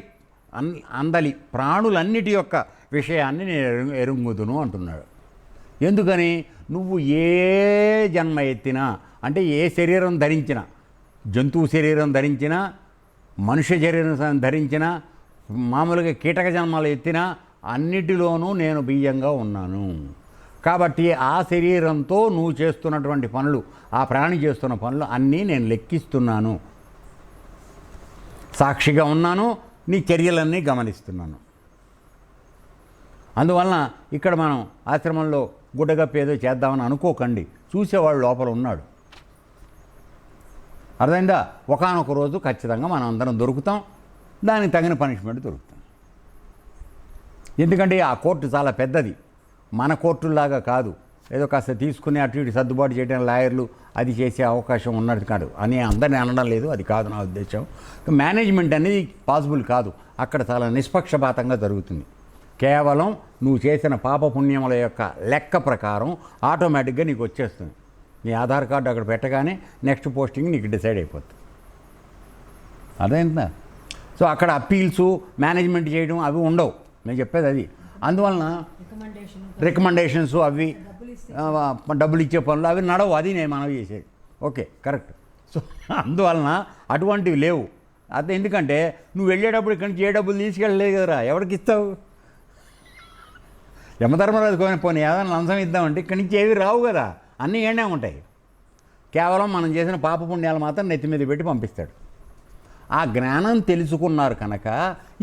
ప్రాణులన్నిటి యొక్క విషయాన్ని నేను ఎరుగుదును అంటున్నాడు. ఎందుకని? నువ్వు ఏ జన్మ ఎత్తినా, అంటే ఏ శరీరం ధరించినా, జంతువు శరీరం ధరించినా, మనుష్య శరీరం ధరించినా, మామూలుగా కీటక జన్మలు ఎత్తినా, అన్నిటిలోనూ నేను బీజంగా ఉన్నాను. కాబట్టి ఆ శరీరంతో నువ్వు చేస్తున్నటువంటి పనులు, ఆ ప్రాణి చేస్తున్న పనులు అన్నీ నేను లెక్కిస్తున్నాను, సాక్షిగా ఉన్నాను, నీ చర్యలన్నీ గమనిస్తున్నాను. అందువలన ఇక్కడ మనం ఆశ్రమంలో గుడ్డగప్పేదో చేద్దామని అనుకోకండి, చూసేవాళ్ళు లోపల ఉన్నాడు. అర్థమైందా? ఒకానొక రోజు ఖచ్చితంగా మనం అందరం దొరుకుతాం, దానికి తగిన పనిష్మెంట్ దొరుకుతాం. ఎందుకంటే ఆ కోర్టు చాలా పెద్దది, మన కోర్టులాగా కాదు. ఏదో కాస్త తీసుకుని అటు ఇటు సర్దుబాటు చేయడం లాయర్లు అది చేసే అవకాశం ఉన్నది కాదు అని అందరినీ అనడం లేదు, అది కాదు నా ఉద్దేశం. మేనేజ్మెంట్ అనేది పాసిబుల్ కాదు, అక్కడ చాలా నిష్పక్షపాతంగా జరుగుతుంది. కేవలం నువ్వు చేసిన పాపపుణ్యముల యొక్క లెక్క ప్రకారం ఆటోమేటిక్గా నీకు వచ్చేస్తుంది. నీ ఆధార్ కార్డు అక్కడ పెట్టగానే నెక్స్ట్ పోస్టింగ్ నీకు డిసైడ్ అయిపోతుంది. అదేంటా? సో అక్కడ అప్పీల్సు మేనేజ్మెంట్ చేయడం అవి ఉండవు, నేను చెప్పేది అది. అందువలన రికమెండేషన్స్ అవి డబ్బులు ఇచ్చే పనులు అవి నడవు, అది నేను మనవి చేసేది. Okay, correct. సో అందువలన అటువంటివి లేవు. అదే ఎందుకంటే నువ్వు వెళ్ళేటప్పుడు ఇక్కడి నుంచి ఏ డబ్బులు తీసుకెళ్ళలేదు కదరా, ఎవరికి ఇస్తావు? యమధర్మరాజు పోనీ ఏదైనా లంచం ఇద్దామంటే ఇక్కడి నుంచి ఏవి రావు కదా, అన్నీ ఏడే ఉంటాయి. కేవలం మనం చేసిన పాపపుణ్యాలు మాత్రం నెత్తి మీద పెట్టి పంపిస్తాడు. ఆ జ్ఞానం తెలుసుకున్నారు కనుక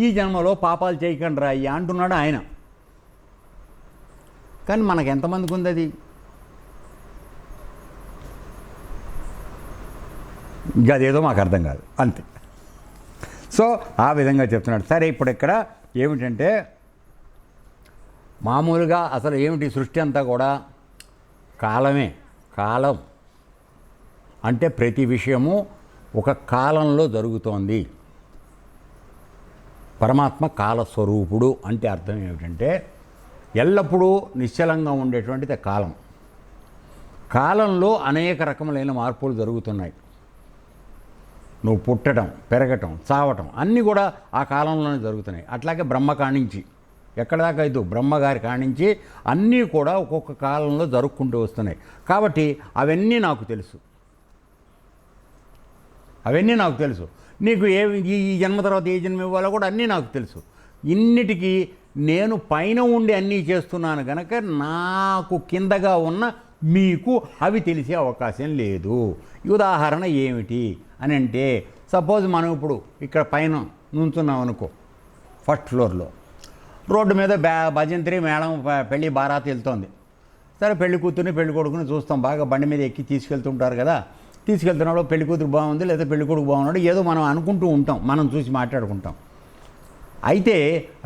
ఈ జన్మలో పాపాలు చేయకండి రా అయ్యా అంటున్నాడు ఆయన. కానీ మనకు ఎంతమందికి ఉంది అది? ఇంకా అదేదో మాకు అర్థం కాదు, అంతే. సో ఆ విధంగా చెప్తున్నాడు. సరే, ఇప్పుడు ఇక్కడ ఏమిటంటే మామూలుగా అసలు ఏమిటి సృష్టి అంతా కూడా కాలమే. కాలం అంటే ప్రతి విషయము ఒక కాలంలో జరుగుతోంది. పరమాత్మ కాలస్వరూపుడు అంటే అర్థం ఏమిటంటే ఎల్లప్పుడూ నిశ్చలంగా ఉండేటువంటిది కాలం. కాలంలో అనేక రకములైన మార్పులు జరుగుతున్నాయి. నువ్వు పుట్టడం, పెరగటం, చావటం అన్నీ కూడా ఆ కాలంలోనే జరుగుతున్నాయి. అట్లాగే బ్రహ్మ కానించి ఎక్కడ దాకా అయితే బ్రహ్మగారి కానించి అన్నీ కూడా ఒక్కొక్క కాలంలో జరుపుకుంటూ వస్తున్నాయి. కాబట్టి అవన్నీ నాకు తెలుసు. నీకు ఈ జన్మ తర్వాత ఏ జన్మ ఇవ్వాలో కూడా అన్నీ నాకు తెలుసు. ఇన్నిటికీ నేను పైన ఉండి అన్నీ చేస్తున్నాను కనుక నాకు కిందగా ఉన్న మీకు అవి తెలిసే అవకాశం లేదు. ఉదాహరణ ఏమిటి అని అంటే, సపోజ్ మనం ఇప్పుడు ఇక్కడ పైన నుంచున్నాం అనుకో, ఫస్ట్ ఫ్లోర్లో రోడ్డు మీద భజంత్రి మేళం పెళ్ళి బారాత్ వెళ్తోంది. సరే, పెళ్లి కూతుర్ని పెళ్లి కొడుకుని చూస్తాం, బాగా బండి మీద ఎక్కి తీసుకెళ్తుంటారు కదా. తీసుకెళ్తున్నప్పుడు పెళ్లి కూతురు బాగుంది లేదా పెళ్లి కొడుకు బాగున్నాడు ఏదో మనం అనుకుంటూ ఉంటాం, మనం చూసి మాట్లాడుకుంటాం. అయితే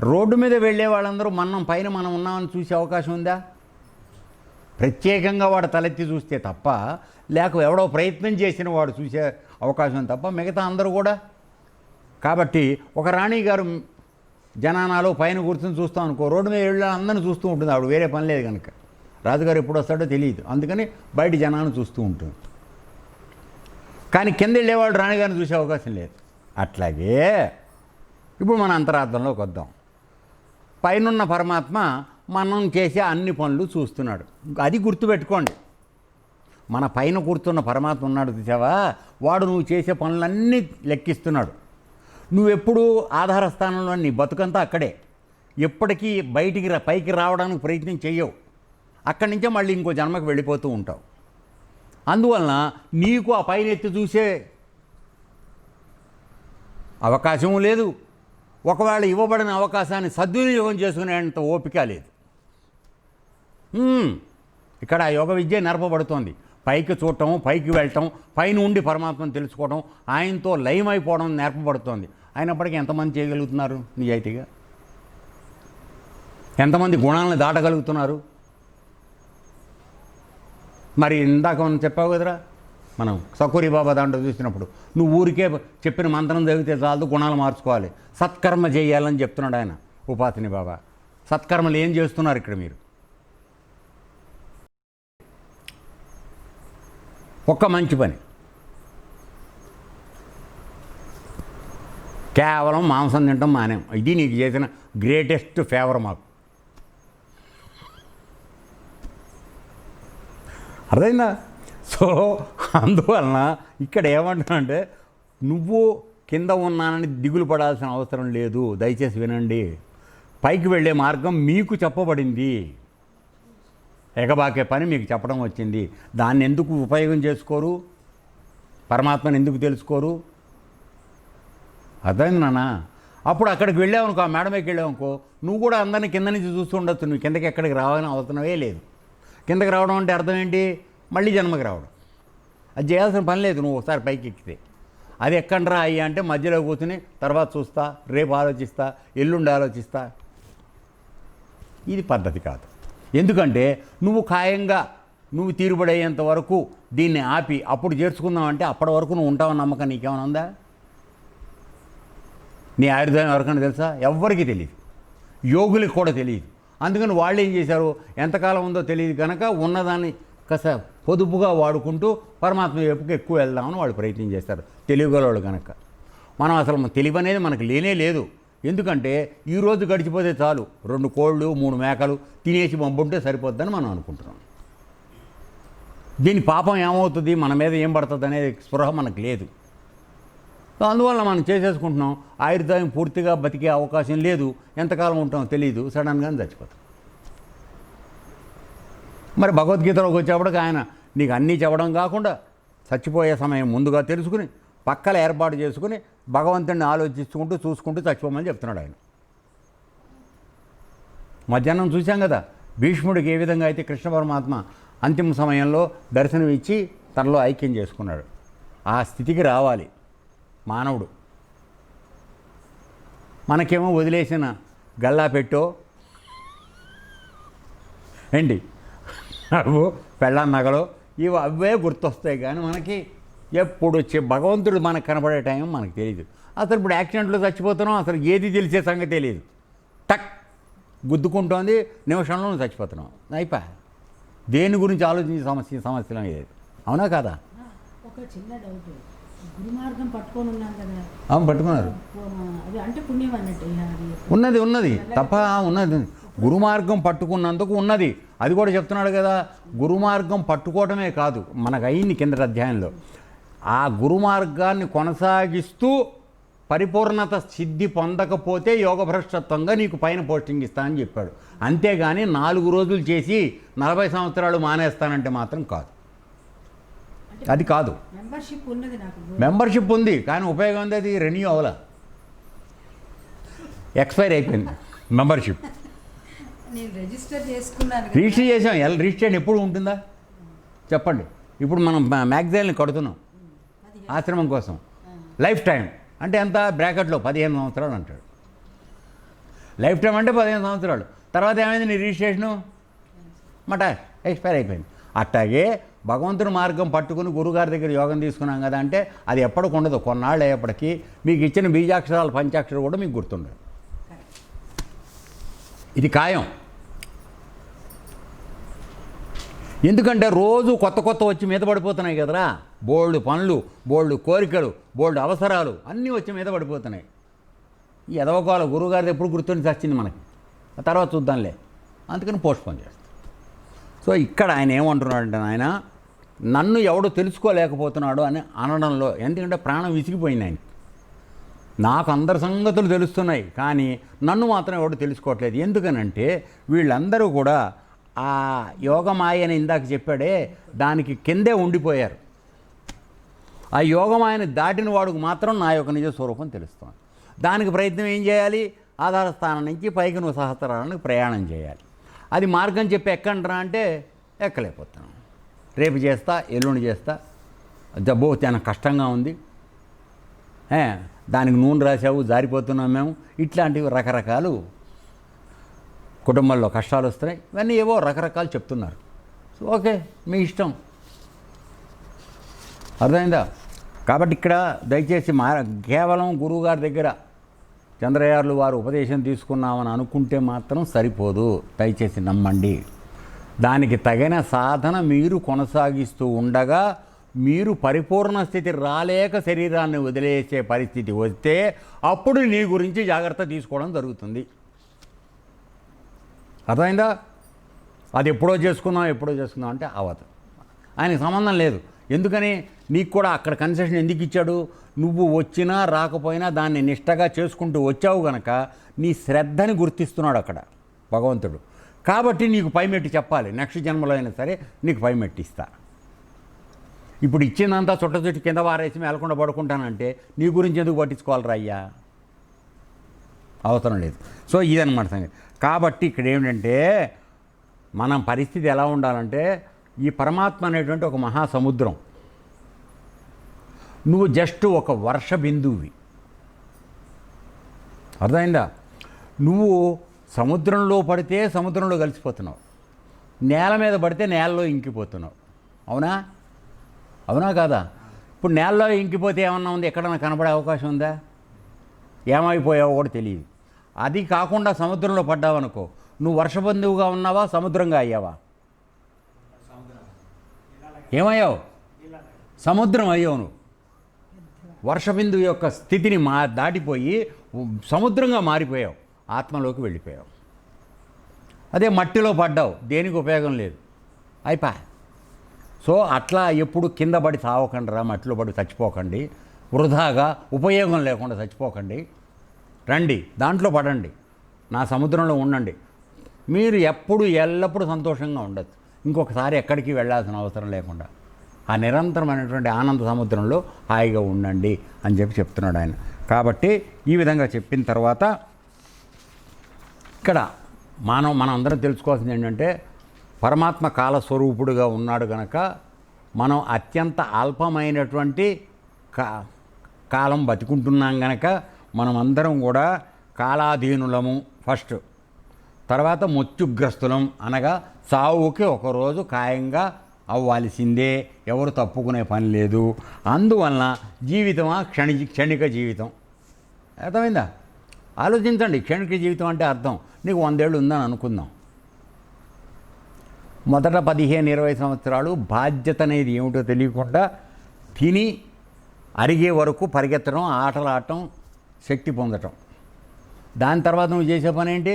రోడ్డు మీద వెళ్ళే వాళ్ళందరూ పైన మనం ఉన్నామని చూసే అవకాశం ఉందా? ప్రత్యేకంగా వాడు తలెత్తి చూస్తే తప్ప, లేక ఎవడో ప్రయత్నం చేసిన వాడు చూసే అవకాశం తప్ప మిగతా అందరూ కూడా. కాబట్టి ఒక రాణి గారు జనానాలో పైన కూర్చొని చూస్తాం అనుకో, రోడ్డు మీద వెళ్ళి అందరిని చూస్తూ ఉంటుంది. ఆవిడ వేరే పని లేదు కనుక. రాజుగారు ఎప్పుడు వస్తాడో తెలియదు, అందుకని బయట జనాన్ని చూస్తూ ఉంటుంది. కానీ కింద వెళ్ళేవాళ్ళు రాణిగారిని చూసే అవకాశం లేదు. అట్లాగే ఇప్పుడు మన అంతరార్థంలోకి వద్దాం. పైనున్న పరమాత్మ మనం చేసే అన్ని పనులు చూస్తున్నాడు. అది గుర్తుపెట్టుకోండి. మన పైన కూర్చున్న పరమాత్మ ఉన్నాడు చూసావా, వాడు నువ్వు చేసే పనులన్నీ లెక్కిస్తున్నాడు. నువ్వెప్పుడు ఆధార స్థానంలో నీ బతుకంతా అక్కడే. ఎప్పటికీ పైకి రావడానికి ప్రయత్నం చెయ్యవు. అక్కడి నుంచే మళ్ళీ ఇంకో జన్మకు వెళ్ళిపోతూ ఉంటావు. అందువలన నీకు ఆ పైన ఎత్తి చూసే అవకాశం లేదు. ఒకవేళ ఇవ్వబడిన అవకాశాన్ని సద్వినియోగం చేసుకునేంత ఓపిక లేదు. ఇక్కడ యోగ విద్య నేర్పబడుతోంది. పైకి చూడటం, పైకి వెళ్ళటం, పైన ఉండి పరమాత్మను తెలుసుకోవడం, ఆయనతో లయమైపోవడం నేర్పబడుతోంది. అయినప్పటికీ ఎంతమంది చేయగలుగుతున్నారు నిజాయితీగా? ఎంతమంది గుణాలను దాటగలుగుతున్నారు? మరి ఇందాక మనం చెప్పావు కదరా, మనం సకూరి బాబా దాంట్లో చూసినప్పుడు, నువ్వు ఊరికే చెప్పిన మంత్రం చదివితే చాలు, గుణాలు మార్చుకోవాలి, సత్కర్మ చేయాలని చెప్తున్నాడు ఆయన ఉపాసిని బాబా. సత్కర్మలు ఏం చేస్తున్నారు ఇక్కడ మీరు? ఒక్క మంచి పని, కేవలం మాంసం తింటాం మానేం. ఇది నీకు చేసిన గ్రేటెస్ట్ ఫేవర్ మాకు. అర్థమైందా? సో అందువలన ఇక్కడ ఏమంటున్నానంటే, నువ్వు కింద ఉన్నానని దిగులు పడాల్సిన అవసరం లేదు. దయచేసి వినండి. పైకి వెళ్ళే మార్గం మీకు చెప్పబడింది. ఎగబాకే పని మీకు చెప్పడం వచ్చింది. దాన్ని ఎందుకు ఉపయోగం చేసుకోరు? పరమాత్మని ఎందుకు తెలుసుకోరు? అర్థమైంది నాన్న? అప్పుడు అక్కడికి వెళ్ళావనుకో, ఆ మేడమేకి వెళ్ళావనుకో, నువ్వు కూడా అందరినీ కింద నుంచి చూస్తూ ఉండొచ్చు. నువ్వు కిందకి ఎక్కడికి రావాలని అవసరమే లేదు. కిందకి రావడం అంటే అర్థం ఏంటి? మళ్ళీ జన్మకి రావడం. అది చేయాల్సిన పని లేదు. నువ్వు ఒకసారి పైకి ఎక్కితే అది ఎక్కండ్రా అయ్యా అంటే మధ్యలో కూర్చుని తర్వాత చూస్తా, రేపు ఆలోచిస్తా, ఎల్లుండి ఆలోచిస్తా, ఇది పద్ధతి కాదు. ఎందుకంటే నువ్వు ఖాయంగా నువ్వు తీరుబడయ్యేంత వరకు దీన్ని ఆపి అప్పుడు చేర్చుకుందామంటే అప్పటి వరకు నువ్వు ఉంటావని నమ్మకం నీకేమైనా ఉందా? నీ ఆయుర్దాయం ఎవరికైనా తెలుసా? ఎవ్వరికీ తెలియదు, యోగులకు కూడా తెలియదు. అందుకని వాళ్ళు ఏం చేశారు, ఎంతకాలం ఉందో తెలియదు కనుక ఉన్నదాన్ని కాస్త పొదుపుగా వాడుకుంటూ పరమాత్మ వైపుకి ఎక్కువ వెళ్దామని వాళ్ళు ప్రయత్నం చేస్తారు, తెలివిగలవాళ్ళు కనుక. మనం అసలు తెలివి అనేది మనకు లేనే లేదు. ఎందుకంటే ఈరోజు గడిచిపోతే చాలు, 2 కోళ్ళు 3 మేకలు తినేసి పంపుంటే సరిపోద్దని మనం అనుకుంటున్నాం. దీని పాపం ఏమవుతుంది, మన మీద ఏం పడుతుంది అనేది స్పృహ మనకు లేదు. అందువల్ల మనం చేసేసుకుంటున్నాం. ఆయుర్దాయం పూర్తిగా బతికే అవకాశం లేదు. ఎంతకాలం ఉంటామో తెలియదు, సడన్గానే చచ్చిపోతాం. మరి భగవద్గీతలోకి వచ్చేప్పటికి ఆయన నీకు అన్నీ చెప్పడం కాకుండా చచ్చిపోయే సమయం ముందుగా తెలుసుకుని పక్కల ఏర్పాటు చేసుకుని భగవంతుడిని ఆలోచించుకుంటూ చూసుకుంటూ చచ్చిపోమని చెప్తున్నాడు ఆయన. మధ్యాహ్నం చూసాం కదా, భీష్ముడికి ఏ విధంగా అయితే కృష్ణ పరమాత్మ అంతిమ సమయంలో దర్శనం ఇచ్చి తనలో ఐక్యం చేసుకున్నాడు, ఆ స్థితికి రావాలి మానవుడు. మనకేమో వదిలేసిన గల్లా పెట్టో ఏంటి అవు పెళ్ళాం నగలో ఇవి అవే గుర్తొస్తాయి. కానీ మనకి ఎప్పుడు భగవంతుడు మనకు కనపడే టైం మనకు తెలియదు. అసలు ఇప్పుడు యాక్సిడెంట్లో చచ్చిపోతున్నాం, అసలు ఏది తెలిసే సంగతి తెలియదు. టక్ గుద్దుకుంటోంది, నిమిషంలో చచ్చిపోతున్నాం. అయిపోయా. దేని గురించి ఆలోచించే సమస్యలు అనేది. అవునా కాదా? ఒక చిన్న డౌట్, గురుమార్గం పట్టుకొని ఉన్నాం కదా. అవును, పట్టుకున్నారు. అది అంటే పుణ్యం అన్నట్టు ఉన్నది తప్ప ఉన్నది. గురుమార్గం పట్టుకున్నందుకు ఉన్నది. అది కూడా చెప్తున్నాడు కదా. గురుమార్గం పట్టుకోవటమే కాదు, మనకు అయింది కిందటి అధ్యాయంలో. ఆ గురుమార్గాన్ని కొనసాగిస్తూ పరిపూర్ణత సిద్ధి పొందకపోతే యోగభ్రష్టత్వంగా నీకు పైన పోస్టింగ్ ఇస్తానని చెప్పాడు. అంతేగాని 4 రోజులు చేసి 40 సంవత్సరాలు మానేస్తానంటే మాత్రం కాదు. అది కాదు. మెంబర్షిప్ ఉంది, కానీ ఉపయోగం ఉంది. అది రెన్యూ అవ్వాల, ఎక్స్పైర్ అయిపోయింది మెంబర్షిప్. రిజిస్టర్ చేసాం. రిజిస్ట్రేషన్ ఎప్పుడు ఉంటుందా చెప్పండి. ఇప్పుడు మనం మ్యాగజైన్లు కడుతున్నాం ఆశ్రమం కోసం, లైఫ్ టైం అంటే ఎంత, బ్రాకెట్లో 15 సంవత్సరాలు అంటాడు. లైఫ్ టైం అంటే 15 సంవత్సరాలు. తర్వాత ఏమైంది నీ రిజిస్ట్రేషను? మట ఎక్స్పైర్ అయిపోయింది. అట్లాగే భగవంతుని మార్గం పట్టుకుని గురుగారి దగ్గర యోగం తీసుకున్నాం కదా అంటే అది ఎప్పటికి ఉండదు. కొన్నాళ్ళు అయ్యేప్పటికీ మీకు ఇచ్చిన బీజాక్షరాలు పంచాక్షరాలు కూడా మీకు గుర్తుండదు. ఇది ఖాయం. ఎందుకంటే రోజు కొత్త వచ్చి మీద పడిపోతున్నాయి కదరా. బోల్డ్ పనులు, బోల్డ్ కోరికలు, బోల్డ్ అవసరాలు అన్నీ వచ్చి మీద పడిపోతున్నాయి. ఈ ఎదవకాల గురువుగారిది ఎప్పుడు గుర్తుండి చచ్చింది మనకి, ఆ తర్వాత చూద్దాంలే, అందుకని పోస్ట్పోన్ చేస్తాం. సో ఇక్కడ ఆయన ఏమంటున్నాడంటే, ఆయన నన్ను ఎవడు తెలుసుకోలేకపోతున్నాడు అని అనడంలో, ఎందుకంటే ప్రాణం విసిగిపోయింది ఆయన. నాకు అందరి సంగతులు తెలుస్తున్నాయి, కానీ నన్ను మాత్రం ఎవడు తెలుసుకోవట్లేదు. ఎందుకనంటే వీళ్ళందరూ కూడా ఆ యోగమాయని ఇందాక చెప్పాడే దానికి కిందే ఉండిపోయారు. ఆ యోగమాయని దాటిన వాడికి మాత్రం నా యొక్క నిజ స్వరూపం తెలుస్తుంది. దానికి ప్రయత్నం ఏం చేయాలి? ఆధార స్థానం నుంచి పైకి నువ్వు సహస్రానికి ప్రయాణం చేయాలి. అది మార్గం చెప్పి ఎక్కంటారా అంటే ఎక్కలేకపోతున్నాను. రేపు చేస్తా, ఎల్లుండి చేస్తా, జబ్బో చాలా కష్టంగా ఉంది, దానికి నూనె రాసావు, జారిపోతున్నాం మేము, ఇట్లాంటివి రకరకాలు కుటుంబంలో కష్టాలు వస్తున్నాయి. ఇవన్నీ ఏవో రకరకాలు చెప్తున్నారు. సో ఓకే, మీ ఇష్టం, అర్థమైందా? కాబట్టి ఇక్కడ దయచేసి కేవలం గురువుగారి దగ్గర చంద్రయార్లు వారు ఉపదేశం తీసుకున్నామని అనుకుంటే మాత్రం సరిపోదు. దయచేసి నమ్మండి. దానికి తగిన సాధన మీరు కొనసాగిస్తూ ఉండగా మీరు పరిపూర్ణ స్థితి రాలేక శరీరాన్ని వదిలేసే పరిస్థితి వస్తే అప్పుడు నీ గురించి జాగ్రత్త తీసుకోవడం జరుగుతుంది. అర్థమైందా? అది ఎప్పుడో చేసుకుందాం అంటే అవదు. ఆయనకి సంబంధం లేదు. ఎందుకని? నీకు కూడా అక్కడ కన్సెషన్ ఎందుకు ఇచ్చాడు? నువ్వు వచ్చినా రాకపోయినా దాన్ని నిష్టగా చేసుకుంటూ వచ్చావు గనక నీ శ్రద్ధని గుర్తిస్తున్నాడు అక్కడ భగవంతుడు. కాబట్టి నీకు పైమెట్టి చెప్పాలి. నెక్స్ట్ జన్మలో అయినా సరే నీకు పైమెట్టి ఇస్తా. ఇప్పుడు ఇచ్చిందంతా చుట్ట కింద వారేసి మేలకుండా పడుకుంటానంటే నీ గురించి ఎందుకు పట్టించుకోవాలరా అయ్యా? అవసరం లేదు. సో ఇదన్నమాట సంగతి. కాబట్టి ఇక్కడ ఏమిటంటే మనం పరిస్థితి ఎలా ఉండాలంటే, ఈ పరమాత్మ అనేటువంటి ఒక మహాసముద్రం, నువ్వు జస్ట్ ఒక వర్ష బిందువువి. అర్థమైందా? నువ్వు సముద్రంలో పడితే సముద్రంలో కలిసిపోతున్నావు, నేల మీద పడితే నేలలో ఇంకిపోతున్నావు. అవునా కాదా? ఇప్పుడు నేలలో ఇంకిపోతే ఏమన్నా ఉంది? ఎక్కడన్నా కనపడే అవకాశం ఉందా? ఏమైపోయావో కూడా తెలియదు. అది కాకుండా సముద్రంలో పడ్డావనుకో, నువ్వు వర్షబంధువుగా ఉన్నావా, సముద్రంగా అయ్యావా? ఏమయ్యావు? సముద్రం అయ్యావు. నువ్వు వర్షబిందువు యొక్క స్థితిని దాటిపోయి సముద్రంగా మారిపోయావు, ఆత్మలోకి వెళ్ళిపోయావు. అదే మట్టిలో పడ్డావు, దేనికి ఉపయోగం లేదు, అయిపోయా. సో అట్లా ఎప్పుడు కింద పడి చావకండి రా, మట్టిలో పడి చచ్చిపోకండి, వృధాగా ఉపయోగం లేకుండా చచ్చిపోకండి. రండి, దాంట్లో పడండి, నా సముద్రంలో ఉండండి. మీరు ఎల్లప్పుడూ సంతోషంగా ఉండొచ్చు. ఇంకొకసారి ఎక్కడికి వెళ్ళాల్సిన అవసరం లేకుండా ఆ నిరంతరమైనటువంటి ఆనంద సముద్రంలో హాయిగా ఉండండి అని చెప్తున్నాడు ఆయన. కాబట్టి ఈ విధంగా చెప్పిన తర్వాత ఇక్కడ మనం అందరం తెలుసుకోవాల్సింది ఏంటంటే పరమాత్మ కాలస్వరూపుడుగా ఉన్నాడు కనుక మనం అత్యంత అల్పమైనటువంటి కాలం బతికుంటున్నాం గనక మనం అందరం కూడా కాలాధీనులము ఫస్ట్. తర్వాత మృత్యుగ్రస్తులం, అనగా సావుకి ఒకరోజు ఖాయంగా అవ్వాల్సిందే, ఎవరు తప్పుకునే పని లేదు. అందువలన జీవితమా క్షణిక జీవితం. అర్థమైందా? ఆలోచించండి. క్షణిక జీవితం అంటే అర్థం, నీకు 100 ఏళ్ళు ఉందని అనుకుందాం. మొదట 15-20 సంవత్సరాలు బాధ్యత అనేది ఏమిటో తెలియకుండా తిని అరిగే వరకు పరిగెత్తడం, ఆటలాడటం, శక్తి పొందటం. దాని తర్వాత నువ్వు చేసే పని ఏంటి?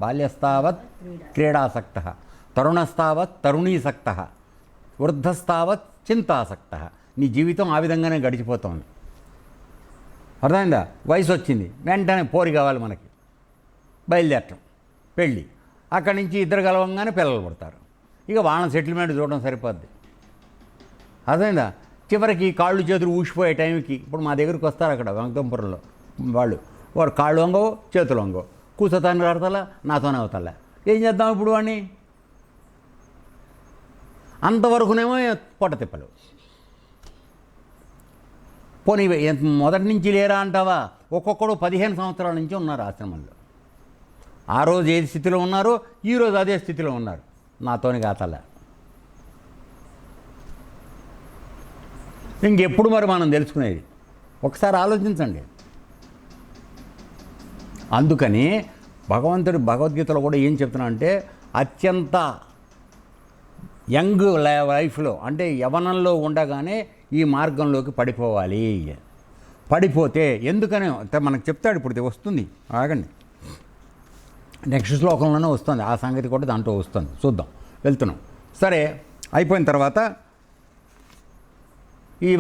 బాల్యస్తావత్ క్రీడాసక్త, తరుణస్తావత్ తరుణీసక్త, వృద్ధస్తావత్ చింతాసక్త. నీ జీవితం ఆ విధంగానే గడిచిపోతుంది. అర్థమైందా? వయసు వచ్చింది, వెంటనే పోరి కావాలి మనకి, బయలుదేరటం, పెళ్ళి, అక్కడి నుంచి ఇద్దరు కలవంగానే పిల్లలు పడతారు. ఇక వాళ్ళ సెటిల్మెంట్ చూడడం సరిపోద్ది. అర్థమైందా? చివరికి కాళ్ళు చేతులు ఊసిపోయే టైంకి ఇప్పుడు మా దగ్గరికి వస్తారు అక్కడ వెంకటంపురంలో వాడు కాళ్ళు వంగో చేతులు వంగో, కూర్చోతాను ఆడతలా, నాతోనే అవుతలే, ఏం చేద్దాం ఇప్పుడు వాడిని? అంతవరకునేమో పొట్ట తిప్పలు. పోనీ మొదటి నుంచి లేరా అంటావా? ఒక్కొక్కడు 15 సంవత్సరాల నుంచి ఉన్నారు ఆశ్రమంలో. ఆ రోజు ఏ స్థితిలో ఉన్నారో ఈరోజు అదే స్థితిలో ఉన్నారు, నాతోని కాతలే. ఇంకెప్పుడు మరి మనం తెలుసుకునేది? ఒకసారి ఆలోచించండి. అందుకని భగవంతుడి భగవద్గీతలో కూడా ఏం చెప్తున్నా అంటే, అత్యంత యంగ్ లైఫ్లో అంటే యవనంలో ఉండగానే ఈ మార్గంలోకి పడిపోవాలి. పడిపోతే ఎందుకని మనకు చెప్తాడు. ఇప్పుడు వస్తుంది, ఆగండి, నెక్స్ట్ శ్లోకంలోనే వస్తుంది ఆ సంగతి కూడా, దాంట్లో వస్తుంది, చూద్దాం, వెళ్తున్నాం. సరే, అయిపోయిన తర్వాత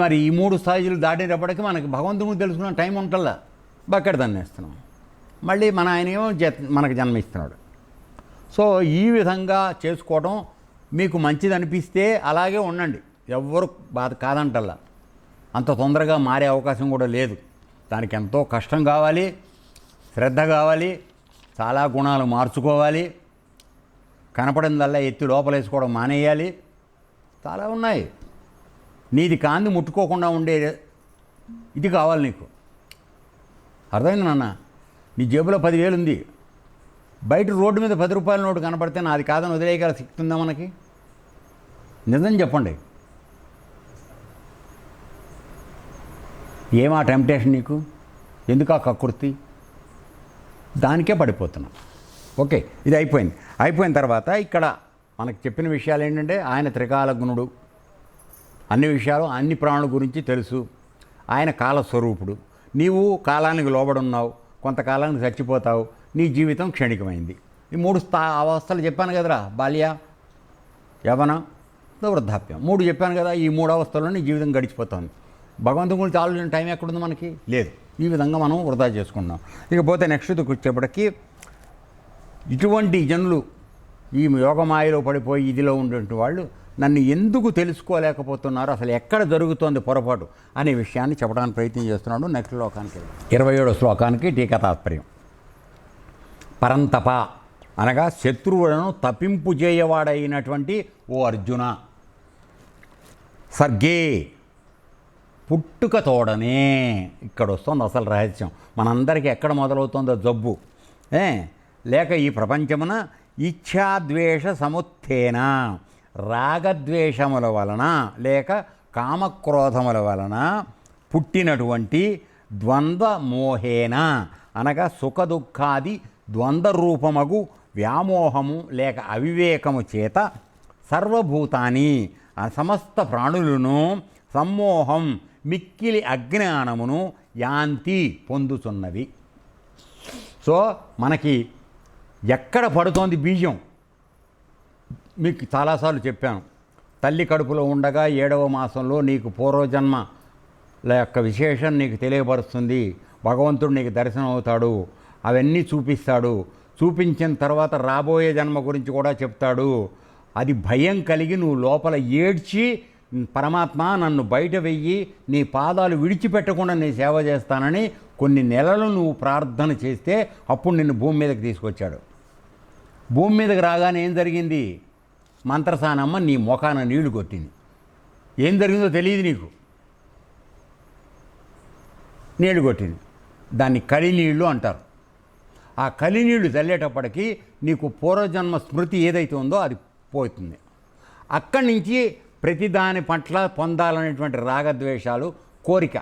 మరి ఈ 3 స్థాయిలు దాటేటప్పటికి మనకి భగవంతుడిని తెలుసుకున్న టైం ఉంటుందా? బకెట్ దన్నేస్తున్నాం. మళ్ళీ మన ఆయన ఏమో మనకు జన్మిస్తున్నాడు. సో ఈ విధంగా చేసుకోవడం మీకు మంచిది అనిపిస్తే అలాగే ఉండండి, ఎవ్వరు బాధ కాదంటల్లా. అంత తొందరగా మారే అవకాశం కూడా లేదు. దానికి ఎంతో కష్టం కావాలి, శ్రద్ధ కావాలి, చాలా గుణాలు మార్చుకోవాలి, కనపడిందల్లా ఎత్తి లోపలేసుకోవడం మానేయాలి, చాలా ఉన్నాయి. నీది కాంది ముట్టుకోకుండా ఉండే ఇది కావాలి నీకు. అర్థమైంది నాన్న? నీ జేబులో 10,000 ఉంది, బయట రోడ్డు మీద 10 రూపాయల నోటు కనపడితే నాది కాదని వదిలేయగల శక్తి ఉందా మనకి? నిజం చెప్పండి. ఏమా టెంప్టేషన్ నీకు? ఎందుకు ఆ కక్కుర్తి? దానికే పడిపోతున్నాం. ఓకే, ఇది అయిపోయింది. అయిపోయిన తర్వాత ఇక్కడ మనకు చెప్పిన విషయాలు ఏంటంటే, ఆయన త్రికాలగుణుడు, అన్ని విషయాలు అన్ని ప్రాణుల గురించి తెలుసు, ఆయన కాలస్వరూపుడు. నీవు కాలానికి లోబడున్నావు, కొంతకాలానికి చచ్చిపోతావు, నీ జీవితం క్షణికమైంది. ఈ 3 అవస్థలు చెప్పాను కదరా, బాల్య, యవన, వృద్ధాప్యం, 3 చెప్పాను కదా. ఈ 3 అవస్థల్లో నీ జీవితం గడిచిపోతుంది. భగవంతుని గురించి ఆలోచన టైం ఎక్కడుంది మనకి? లేదు. ఈ విధంగా మనం వృధా చేసుకున్నాం. ఇకపోతే నెక్స్ట్ వచ్చేప్పటికి ఇటువంటి జనులు ఈ యోగమాయలో పడిపోయి ఇదిలో ఉండేటువంటి వాళ్ళు నన్ను ఎందుకు తెలుసుకోలేకపోతున్నారు, అసలు ఎక్కడ జరుగుతోంది పొరపాటు అనే విషయాన్ని చెప్పడానికి ప్రయత్నం చేస్తున్నాడు. నెక్స్ట్ శ్లోకానికి 27వ శ్లోకానికి టీకా తాత్పర్యం. పరంతప అనగా శత్రువులను తప్పింపు చేయవాడైనటువంటి ఓ అర్జున, సర్గే పుట్టుక తోడనే. ఇక్కడ వస్తుంది అసలు రహస్యం. మనందరికీ ఎక్కడ మొదలవుతుందో జబ్బు, లేక ఈ ప్రపంచమున ఇచ్ఛాద్వేష సముత్థేన, రాగద్వేషముల వలన లేక కామక్రోధముల వలన పుట్టినటువంటి ద్వంద్వ మోహేన అనగా సుఖదుఖాది ద్వంద్వరూపమగు వ్యామోహము లేక అవివేకము చేత సర్వభూతాన్ని సమస్త ప్రాణులను సమ్మోహం మిక్కిలి అజ్ఞానమును యాంతి పొందుతున్నవి. సో మనకి ఎక్కడ పడుతోంది బీజం? మీకు చాలాసార్లు చెప్పాను. తల్లి కడుపులో ఉండగా 7వ మాసంలో నీకు పూర్వజన్మల యొక్క విశేషం నీకు తెలియపరుస్తుంది. భగవంతుడు నీకు దర్శనం అవుతాడు, అవన్నీ చూపిస్తాడు. చూపించిన తర్వాత రాబోయే జన్మ గురించి కూడా చెప్తాడు. అది భయం కలిగి నువ్వు లోపల ఏడ్చి, పరమాత్మ నన్ను బయట వెయ్యి, నీ పాదాలు విడిచిపెట్టకుండా నీ సేవ చేస్తానని కొన్ని నెలలు నువ్వు ప్రార్థన చేస్తే అప్పుడు నిన్ను భూమి మీదకి తీసుకొచ్చాడు. భూమి మీదకి రాగానే ఏం జరిగింది? మంత్రసానమ్మ నీ ముఖాన నీళ్లు కొట్టింది. ఏం జరిగిందో తెలియదు నీకు. నీళ్లు కొట్టింది, దాన్ని కలినీళ్ళు అంటారు. ఆ కలినీళ్ళు చల్లేటప్పటికీ నీకు పూర్వజన్మ స్మృతి ఏదైతే ఉందో అది పోతుంది. అక్కడి నుంచి ప్రతిదాని పట్ల పొందాలనేటువంటి రాగద్వేషాలు, కోరిక.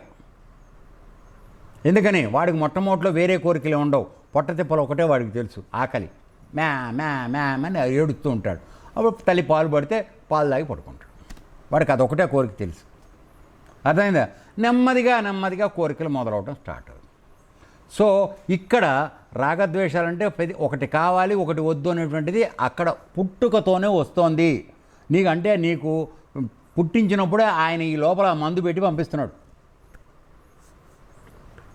ఎందుకని వాడికి మొట్టమొదటిలో వేరే కోరికలే ఉండవు. పొట్టతిప్పలు ఒకటే వాడికి తెలుసు, ఆకలి. మ్యా మ్యా మ్యా అని ఏడుస్తూ ఉంటాడు. అప్పుడు తల్లి పాలు పడితే పాలు తాగి పడుకుంటాడు. వాడికి అదొకటే కోరిక తెలుసు. అర్థమైందా? నెమ్మదిగా కోరికలు మొదలవడం స్టార్ట్ అవుతుంది. సో ఇక్కడ రాగద్వేషాలంటే ఒకటి కావాలి ఒకటి వద్దు అనేటువంటిది అక్కడ పుట్టుకతోనే వస్తోంది. నీకు పుట్టించినప్పుడే ఆయన ఈ లోపల మందు పెట్టి పంపిస్తున్నాడు.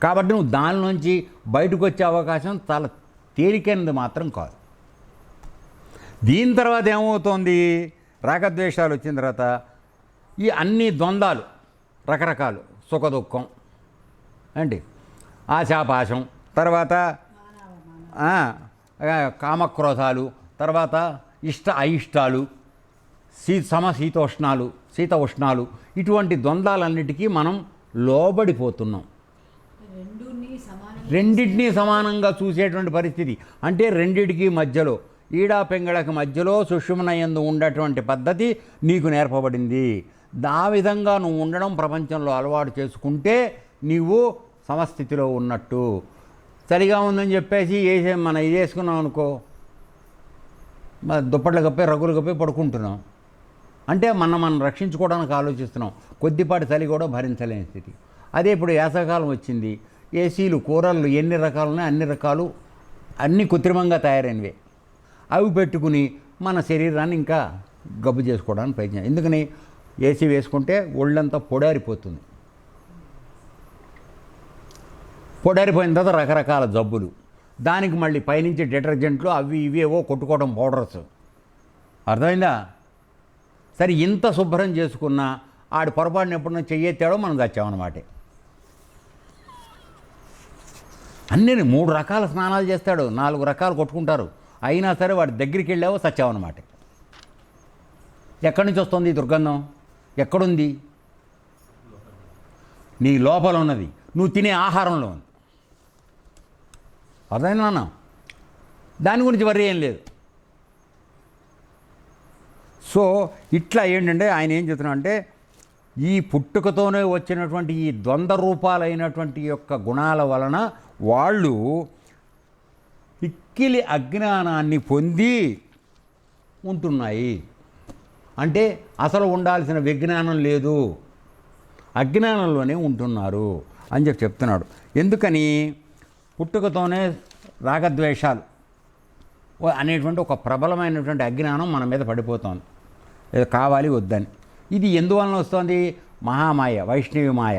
కాబట్టి నువ్వు దానిలోంచి బయటకు వచ్చే అవకాశం చాలా తేలికైనది మాత్రం కాదు. దీని తర్వాత ఏమవుతోంది? రాగద్వేషాలు వచ్చిన తర్వాత ఈ అన్ని ద్వంద్వాలు రకరకాలు, సుఖదుఖం ఏంటి, ఆశాపాశం, తర్వాత కామక్రోధాలు, తర్వాత ఇష్ట అయిష్టాలు, సమశీతోష్ణాలు, శీత ఉష్ణాలు, ఇటువంటి ద్వంద్వాలన్నిటికీ మనం లోబడిపోతున్నాం. రెండింటినీ సమానంగా చూసేటువంటి పరిస్థితి. అంటే రెండిటికి మధ్యలో, ఈడా పెంగళకి మధ్యలో సుషుమ్నయందు ఉండేటువంటి పద్ధతి నీకు నేర్పబడింది. ఆ విధంగా నువ్వు ఉండడం ప్రపంచంలో అలవాటు చేసుకుంటే నీవు సమస్థితిలో ఉన్నట్టు. చలిగా ఉందని చెప్పేసి మనం ఇది వేసుకున్నాం అనుకో, దుప్పట్లు కప్పి రగ్గులు కప్పి పడుకుంటున్నాం. అంటే మనం రక్షించుకోవడానికి ఆలోచిస్తున్నాం. కొద్దిపాటి చలి కూడా భరించలేని స్థితి. అదే ఇప్పుడు వేసవకాలం వచ్చింది, ఏసీలు, కూరళ్ళు ఎన్ని రకాలు ఉన్నాయి అన్ని రకాలు, అన్నీ కృత్రిమంగా తయారైనవే. అవి పెట్టుకుని మన శరీరాన్ని ఇంకా గబ్బు చేసుకోవడానికి ప్రయత్నం. ఎందుకని? ఏసీ వేసుకుంటే ఒళ్ళంతా పొడారిపోతుంది. పొడారిపోయిన తర్వాత రకరకాల జబ్బులు, దానికి మళ్ళీ పైనుంచి డిటర్జెంట్లు అవి ఇవేవో కొట్టుకోవడం, పౌడర్స్. అర్థమైందా? సరే, ఇంత శుభ్రం చేసుకున్నా ఆడు పొరపాటున ఎప్పుడన్నా చెయ్యెత్తాడో మనం చచ్చామన్నమాట. అన్నీ 3 రకాల స్నానాలు చేస్తాడు, 4 రకాలు కొట్టుకుంటారు, అయినా సరే వాడి దగ్గరికి వెళ్ళావో చచ్చావన్నమాట. ఎక్కడి నుంచి వస్తుంది ఈ దుర్గంధం? ఎక్కడుంది? నీ లోపల ఉన్నది, నువ్వు తినే ఆహారంలో ఉంది. అర్థమైనా? దాని గురించి వరి ఏం లేదు. సో ఇట్లా ఏంటంటే ఆయన ఏం చెప్తున్నాడు అంటే, ఈ పుట్టుకతోనే వచ్చినటువంటి ఈ ద్వంద్వ రూపాలైనటువంటి యొక్క గుణాల వలన వాళ్ళు ఇక్కిలి అజ్ఞానాన్ని పొంది ఉంటున్నాయి. అంటే అసలు ఉండాల్సిన విజ్ఞానం లేదు, అజ్ఞానంలోనే ఉంటున్నారు అని చెప్తున్నాడు. ఎందుకని? పుట్టుకతోనే రాగద్వేషాలు అనేటువంటి ఒక ప్రబలమైనటువంటి అజ్ఞానం మన మీద పడిపోతుంది. ఏదో కావాలి వద్దని. ఇది ఎందువలన వస్తుంది? మహామాయ, వైష్ణవి మాయ.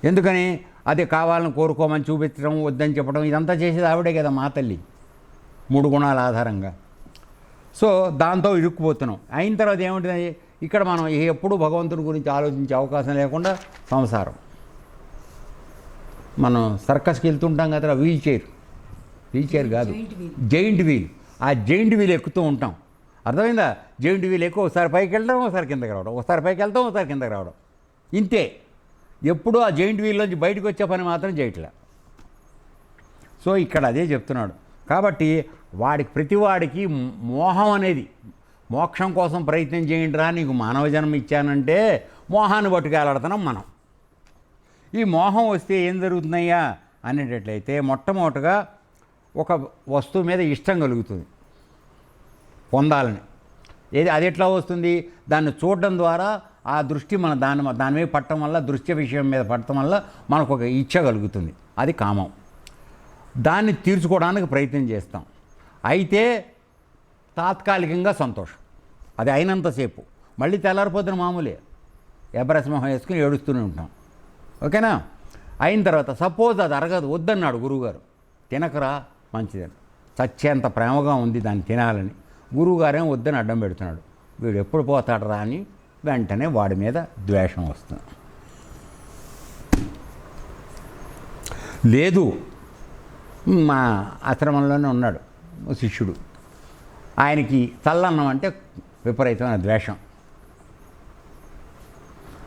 ఎందుకని? అది కావాలని కోరుకోమని చూపించడం, వద్దని చెప్పడం, ఇదంతా చేసేది ఆవిడే కదా, మా తల్లి, 3 గుణాల ఆధారంగా. సో దాంతో ఇరుక్కుపోతున్నాం. అయిన తర్వాత ఏముంటుంది? ఇక్కడ మనం ఎప్పుడూ భగవంతుని గురించి ఆలోచించే అవకాశం లేకుండా సంసారం. మనం సర్కస్కి వెళ్తుంటాం కదా, వీల్ చైర్ కాదు, జైంట్ వీల్. ఆ జైంట్ వీల్ ఎక్కుతూ ఉంటాం. అర్థమైందా? జైంట్ వీల్ ఎక్కువ, ఒకసారి పైకి వెళ్ళడం, ఒకసారి కిందకి రావడం, ఒకసారి పైకి వెళ్తాం, ఒకసారి కిందకి రావడం, ఇంతే. ఎప్పుడూ ఆ జైంట్ వీల్లోంచి బయటకు వచ్చే పని మాత్రం చేయట్లే. సో ఇక్కడ అదే చెప్తున్నాడు. కాబట్టి ప్రతివాడికి మోహం అనేది, మోక్షం కోసం ప్రయత్నం చేయండి రా, నీకు మానవ జన్మ ఇచ్చానంటే మోహాన్ని పట్టుకెళ్ళడుతున్నాం మనం. ఈ మోహం వస్తే ఏం జరుగుతున్నాయా అనేటట్లయితే, మొట్టమొదటిగా ఒక వస్తువు మీద ఇష్టం కలుగుతుంది పొందాలని. అది ఎట్లా వస్తుంది? దాన్ని చూడడం ద్వారా ఆ దృష్టి దాని మీద పట్టడం వల్ల, దృశ్య విషయం మీద పట్టడం వల్ల మనకు ఒక ఇచ్చ కలుగుతుంది. అది కామం. దాన్ని తీర్చుకోవడానికి ప్రయత్నం చేస్తాం. అయితే తాత్కాలికంగా సంతోషం, అది అయినంతసేపు. మళ్ళీ తెల్లారిపోతున్న మామూలే, ఎబ్రస్మోహం వేసుకుని ఏడుస్తూనే ఉంటాం. ఓకేనా? అయిన తర్వాత సపోజ్ అది అరగదు, వద్దన్నాడు గురువుగారు, తినకరా మంచిదని, చచ్చేంత ప్రేమగా ఉంది దాన్ని తినాలని. గురువుగారేం వద్దని అడ్డం పెడుతున్నాడు. వీడు ఎప్పుడు పోతాడరా అని వెంటనే వాడి మీద ద్వేషం వస్తుంది. లేదు. మా ఆశ్రమంలోనే ఉన్నాడు ఓ శిష్యుడు, ఆయనకి చల్లన్నం అంటే విపరీతమైన ద్వేషం.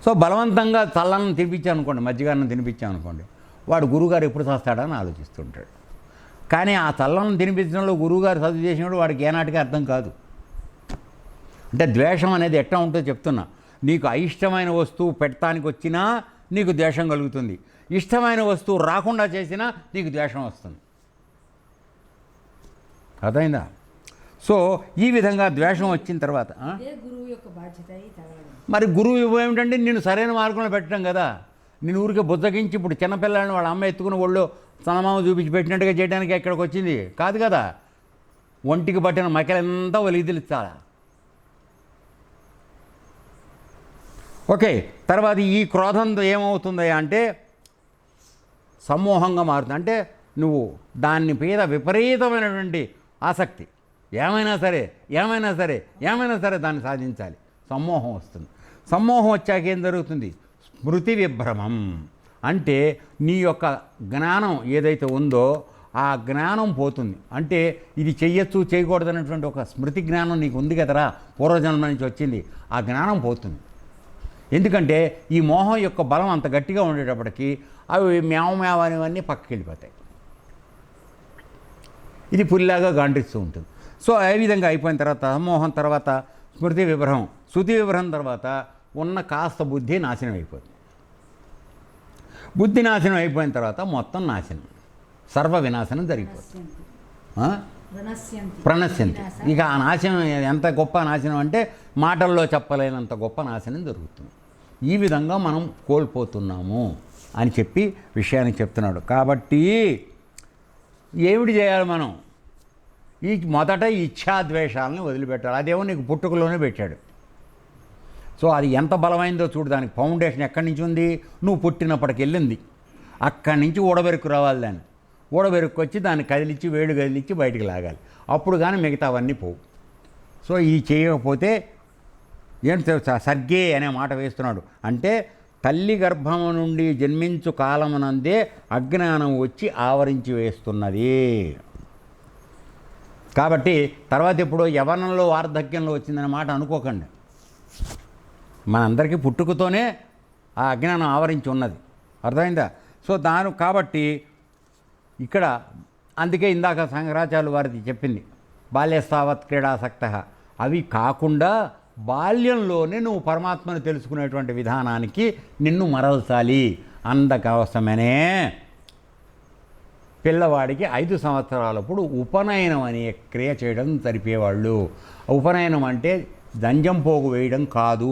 సో బలవంతంగా చల్లన్నం తినిపించాను అనుకోండి, మజ్జిగన్నం తినిపించాను అనుకోండి, వాడు గురువుగారు ఎప్పుడు చస్తాడని ఆలోచిస్తుంటాడు. కానీ ఆ చల్లన్నం తినిపించడంలో గురువుగారు చదువు చేసినప్పుడు వాడికి ఏనాటికి అర్థం కాదు. అంటే ద్వేషం అనేది ఎట్లా ఉంటుందో చెప్తున్నా. నీకు అయిష్టమైన వస్తువు పెట్టడానికి వచ్చినా నీకు ద్వేషం కలుగుతుంది, ఇష్టమైన వస్తువు రాకుండా చేసినా నీకు ద్వేషం వస్తుంది. అర్థమైందా? సో ఈ విధంగా ద్వేషం వచ్చిన తర్వాత గురువు యొక్క బాధ్యత. మరి గురువు ఏమిటంటే నేను సరైన మార్గంలో పెట్టడం కదా. నేను ఊరికే బుజ్జగించి ఇప్పుడు చిన్నపిల్లని వాళ్ళ అమ్మ ఎత్తుకుని ఒళ్ళు చనమామ చూపించి పెట్టినట్టుగా చేయడానికి ఎక్కడికి వచ్చింది కాదు కదా. ఒంటికి పట్టిన మకెలంతా ఒలిగిదిలిస్తారా. ఓకే, తర్వాత ఈ క్రోధంతో ఏమవుతుంది అంటే సమ్మోహంగా మారుతుంది. అంటే నువ్వు దాన్ని మీద విపరీతమైనటువంటి ఆసక్తి, ఏమైనా సరే ఏమైనా సరే ఏమైనా సరే దాన్ని సాధించాలి. సమ్మోహం వస్తుంది. సమ్మోహం వచ్చాక ఏం జరుగుతుంది? స్మృతి విభ్రమం. అంటే నీ యొక్క జ్ఞానం ఏదైతే ఉందో ఆ జ్ఞానం పోతుంది. అంటే ఇది చెయ్యొచ్చు చేయకూడదు అనేటువంటి ఒక స్మృతి జ్ఞానం నీకు ఉంది కదరా, పూర్వజన్మ నుంచి వచ్చింది, ఆ జ్ఞానం పోతుంది. ఎందుకంటే ఈ మోహం యొక్క బలం అంత గట్టిగా ఉండేటప్పటికీ అవి మేవ అనేవన్నీ పక్కకి వెళ్ళిపోతాయి. ఇది పుల్లాగా గాండ్రిస్తూ ఉంటుంది. సో ఏ విధంగా అయిపోయిన తర్వాత మోహం తర్వాత స్మృతి విభ్రమం, శృతి విభ్రమం తర్వాత ఉన్న కాస్త బుద్ధి నాశనం అయిపోతుంది. బుద్ధి నాశనం అయిపోయిన తర్వాత మొత్తం నాశనం, సర్వ వినాశనం జరిగిపోతుంది. ప్రణశ్యంతి. ఇక ఆ నాశనం ఎంత గొప్ప నాశనం అంటే మాటల్లో చెప్పలేనంత గొప్ప నాశనం జరుగుతుంది. ఈ విధంగా మనం కోల్పోతున్నాము అని చెప్పి విషయాన్ని చెప్తున్నాడు. కాబట్టి ఏమిటి చేయాలి మనం? ఈ మొదట ఇచ్ఛాద్వేషాలను వదిలిపెట్టాలి. అదేమో నీకు పుట్టుకలోనే పెట్టాడు. సో అది ఎంత బలమైందో చూడు. దానికి ఫౌండేషన్ ఎక్కడి నుంచి ఉంది? నువ్వు పుట్టినప్పటికి వెళ్ళింది. అక్కడి నుంచి ఊడబెరుకు రావాలి. దాన్ని ఊడబెరుకు వచ్చి దాన్ని కదిలిచ్చి వేడి కదిలిచ్చి బయటికి లాగాలి. అప్పుడు కానీ మిగతావన్నీ పోవు. సో ఇది చేయకపోతే ఏంటి? సర్గే అనే మాట వేస్తున్నాడు. అంటే తల్లి గర్భము నుండి జన్మించు కాలమునందే అజ్ఞానం వచ్చి ఆవరించి వేస్తున్నది. కాబట్టి తర్వాత ఎప్పుడో యవ్వనంలో వార్ధక్యంలో వచ్చిందనే మాట అనుకోకండి. మనందరికీ పుట్టుకతోనే ఆ అజ్ఞానం ఆవరించి ఉన్నది. అర్థమైందా? సో కాబట్టి ఇక్కడ అందుకే ఇందాక శంకరాచార్యులు వారిది చెప్పింది, బాల్యస్థావత్ క్రీడాసక్త. అవి కాకుండా బాల్యంలోనే నువ్వు పరమాత్మను తెలుసుకునేటువంటి విధానానికి నిన్ను మరల్చాలి. అందుకోసమనే పిల్లవాడికి 5 సంవత్సరాలప్పుడు ఉపనయనం అనే క్రియ చేయడం జరిపేవాళ్ళు. ఉపనయనం అంటే దంజం పోగు వేయడం కాదు,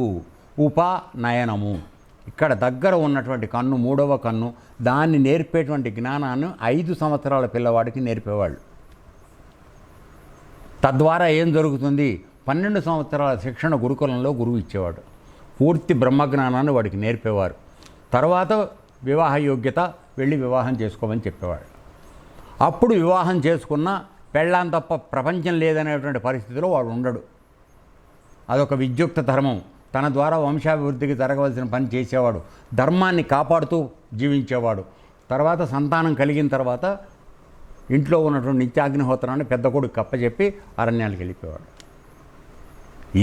ఉపనయనము. ఇక్కడ దగ్గర ఉన్నటువంటి కన్ను, 3వ కన్ను, దాన్ని నేర్పేటువంటి జ్ఞానాన్ని 5 సంవత్సరాల పిల్లవాడికి నేర్పేవాళ్ళు. తద్వారా ఏం జరుగుతుంది? 12 సంవత్సరాల శిక్షణ గురుకులంలో గురువు ఇచ్చేవాడు. పూర్తి బ్రహ్మజ్ఞానాన్ని వాడికి నేర్పేవారు. తర్వాత వివాహ యోగ్యత, వెళ్ళి వివాహం చేసుకోమని చెప్పేవాడు. అప్పుడు వివాహం చేసుకున్న పెళ్ళాం తప్ప ప్రపంచం లేదనేటువంటి పరిస్థితిలో వాడు ఉండడు. అదొక విద్యుక్త ధర్మం. తన ద్వారా వంశాభివృద్ధికి జరగవలసిన పని చేసేవాడు. ధర్మాన్ని కాపాడుతూ జీవించేవాడు. తర్వాత సంతానం కలిగిన తర్వాత ఇంట్లో ఉన్నటువంటి నిత్యాగ్నిహోత్రాన్ని పెద్ద కొడుకు కప్పచెప్పి అరణ్యాలకు వెళ్ళిపోయేవాడు.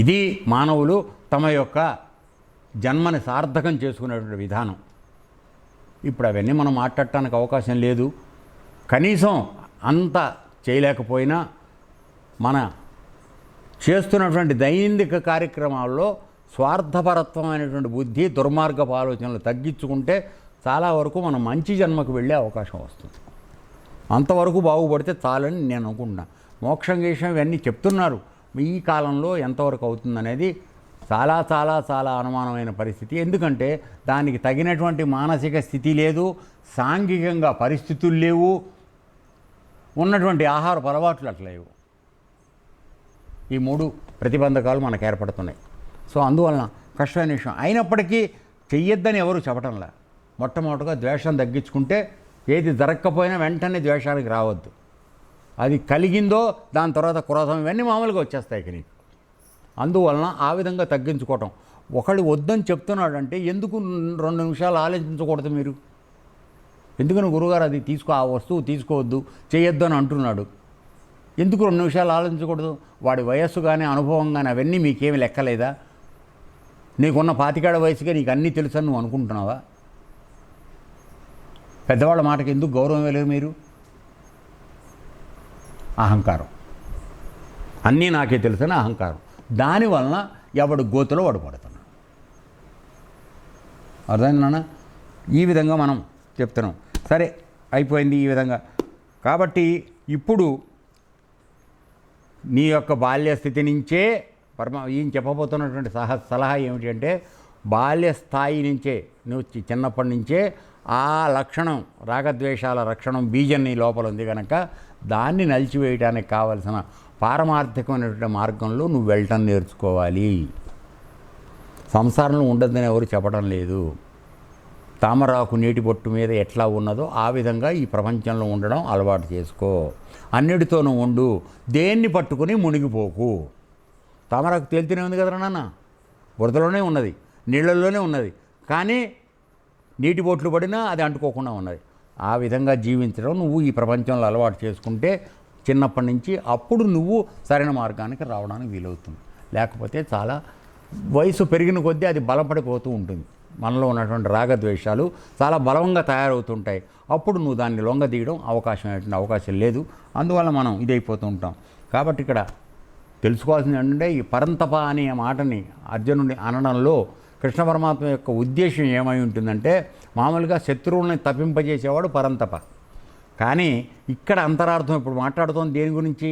ఇది మానవులు తమ యొక్క జన్మని సార్థకం చేసుకునేటువంటి విధానం. ఇప్పుడు అవన్నీ మనం మాట్లాడటానికి అవకాశం లేదు. కనీసం అంత చేయలేకపోయినా మన చేస్తున్నటువంటి దైనందిక కార్యక్రమాల్లో స్వార్థపరత్వమైనటువంటి బుద్ధి, దుర్మార్గపు ఆలోచనలు తగ్గించుకుంటే చాలా వరకు మనం మంచి జన్మకు వెళ్ళే అవకాశం వస్తుంది. అంతవరకు బాగుపడితే చాలని నేను అనుకుంటున్నా. మోక్షం విషయం ఇవన్నీ చెప్తున్నారు. ఈ కాలంలో ఎంతవరకు అవుతుందనేది చాలా చాలా చాలా అనుమానమైన పరిస్థితి. ఎందుకంటే దానికి తగినటువంటి మానసిక స్థితి లేదు, సాంఘికంగా పరిస్థితులు లేవు, ఉన్నటువంటి ఆహారపు అలవాట్లు అట్లేవు. ఈ 3 ప్రతిబంధకాలు మనకు ఏర్పడుతున్నాయి. సో అందువలన కష్టమైన విషయం. అయినప్పటికీ చెయ్యొద్దని ఎవరు చెప్పటంలా. మొట్టమొదటిగా ద్వేషం తగ్గించుకుంటే ఏది జరగకపోయినా వెంటనే ద్వేషానికి రావద్దు. అది కలిగిందో దాని తర్వాత క్రోధం ఇవన్నీ మామూలుగా వచ్చేస్తాయి ఇక నీకు. అందువలన ఆ విధంగా తగ్గించుకోవటం. ఒకళ్ళు వద్దని చెప్తున్నాడంటే ఎందుకు 2 నిమిషాలు ఆలోచించకూడదు? మీరు ఎందుకని గురుగారు అది ఆ వస్తువు తీసుకోవద్దు, చేయొద్దు అని అంటున్నాడు? ఎందుకు 2 నిమిషాలు ఆలోచించకూడదు? వాడి వయస్సు కానీ అనుభవం కానీ అవన్నీ మీకేమి లెక్కలేదా? నీకున్న 25 వయసుగా నీకు అన్నీ తెలుసని నువ్వు అనుకుంటున్నావా? పెద్దవాళ్ళ మాటకి ఎందుకు గౌరవం ఇవ్వలేరు మీరు? అహంకారం, అన్నీ నాకే తెలుసని అహంకారం. దానివలన ఎవడు గోతులో వాడు పడుతున్నాడు. అర్థమైందన్నా? ఈ విధంగా మనం చెప్తున్నాం. సరే, అయిపోయింది ఈ విధంగా. కాబట్టి ఇప్పుడు నీ యొక్క బాల్య స్థితి నుంచే ఈయన చెప్పబోతున్నటువంటి సలహా ఏమిటి అంటే, బాల్య స్థాయి నుంచే నువ్వు చిన్నప్పటి నుంచే ఆ లక్షణం, రాగద్వేషాల లక్షణం బీజం నీ లోపల ఉంది కనుక దాన్ని నలిచివేయడానికి కావలసిన పారమార్థికమైనటువంటి మార్గంలో నువ్వు వెళ్ళటం నేర్చుకోవాలి. సంసారంలో ఉండద్దని ఎవరు చెప్పడం లేదు. తామరాకు నీటి బొట్టు మీద ఎట్లా ఉన్నదో ఆ విధంగా ఈ ప్రపంచంలో ఉండడం అలవాటు చేసుకో. అన్నిటితోనూ ఉండు, దేన్ని పట్టుకుని మునిగిపోకు. తామరాకు తేలితేనే ఉంది కదరా నాన్న, బురదలోనే ఉన్నది, నీళ్ళల్లోనే ఉన్నది, కానీ నీటి బొట్లు పడినా అది అంటుకోకుండా ఉన్నది. ఆ విధంగా జీవించడం నువ్వు ఈ ప్రపంచంలో అలవాటు చేసుకుంటే చిన్నప్పటి నుంచి అప్పుడు నువ్వు సరైన మార్గానికి రావడానికి వీలవుతుంది. లేకపోతే చాలా వయసు పెరిగిన కొద్దీ అది బలపడిపోతూ ఉంటుంది. మనలో ఉన్నటువంటి రాగద్వేషాలు చాలా బలంగా తయారవుతుంటాయి. అప్పుడు నువ్వు దాన్ని లొంగదీయడం అవకాశం లేదు. అందువల్ల మనం ఇదైపోతూ ఉంటాం. కాబట్టి ఇక్కడ తెలుసుకోవాల్సింది ఏంటంటే, ఈ పరంతప అనే మాటని అర్జునుడి అనడంలో కృష్ణ పరమాత్మ యొక్క ఉద్దేశం ఏమై ఉంటుందంటే, మామూలుగా శత్రువుల్ని తప్పింపజేసేవాడు పరంతప. కానీ ఇక్కడ అంతరార్థం ఇప్పుడు మాట్లాడుతోంది దేని గురించి?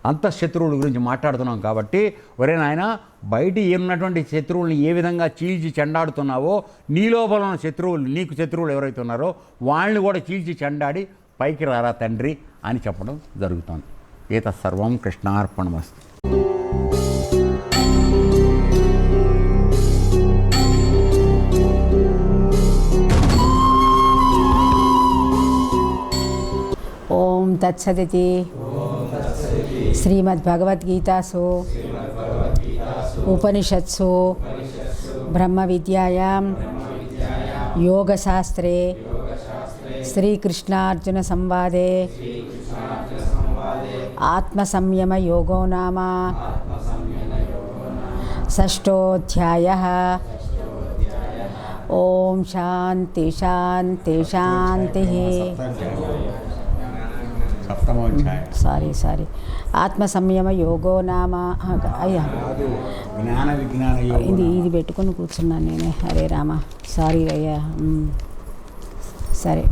అంతఃశత్రువుల గురించి మాట్లాడుతున్నాం. కాబట్టి ఒరే నాయన, బయట ఏమున్నటువంటి శత్రువుల్ని ఏ విధంగా చీల్చి చెండాడుతున్నావో, నీ లోపల ఉన్న శత్రువులు, నీకు శత్రువులు ఎవరైతే ఉన్నారో వాళ్ళని కూడా చీల్చి చెండాడి పైకి రారా తండ్రి అని చెప్పడం జరుగుతుంది. ఏతత్సర్వం కృష్ణార్పణమస్తు. ఓం తత్సదితి. శ్రీమద్భగవద్గీతాసు ఉపనిషత్సు బ్రహ్మ విద్యాయాం యోగశాస్త్రే శ్రీకృష్ణార్జున సంవాదే ఆత్మసంయమ యోగో నామ షష్ఠోధ్యాయః. ఓం శాంతి శాంతి శాంతి. సారీ ఆత్మ సంయమ యోగో నామ. అయ్యా, ఇది పెట్టుకొని కూర్చున్నాను నేనే. హరే రామ, సారీ అయ్యా. సరే.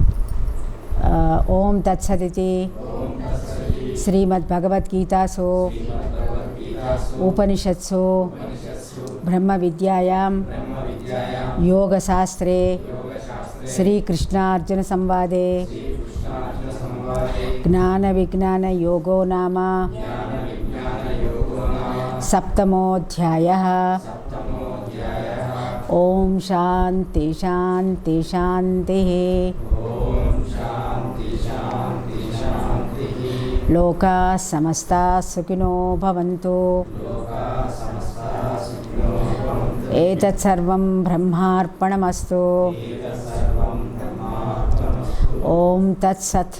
ఓం తత్సదితి. శ్రీమద్భగవద్గీతాసు ఉపనిషత్సు బ్రహ్మ విద్యాయాం యోగశాస్త్రే శ్రీకృష్ణార్జున సంవాదే జ్ఞాన విజ్ఞాన యోగో నామ సప్తమోధ్యాయః. ఓం శాంతి శాంతి శాంతి. లోకా సమస్తా సుఖినో భవంతు. ఏతత్ సర్వం బ్రహ్మార్పణమస్తు. ఓం తత్సత్.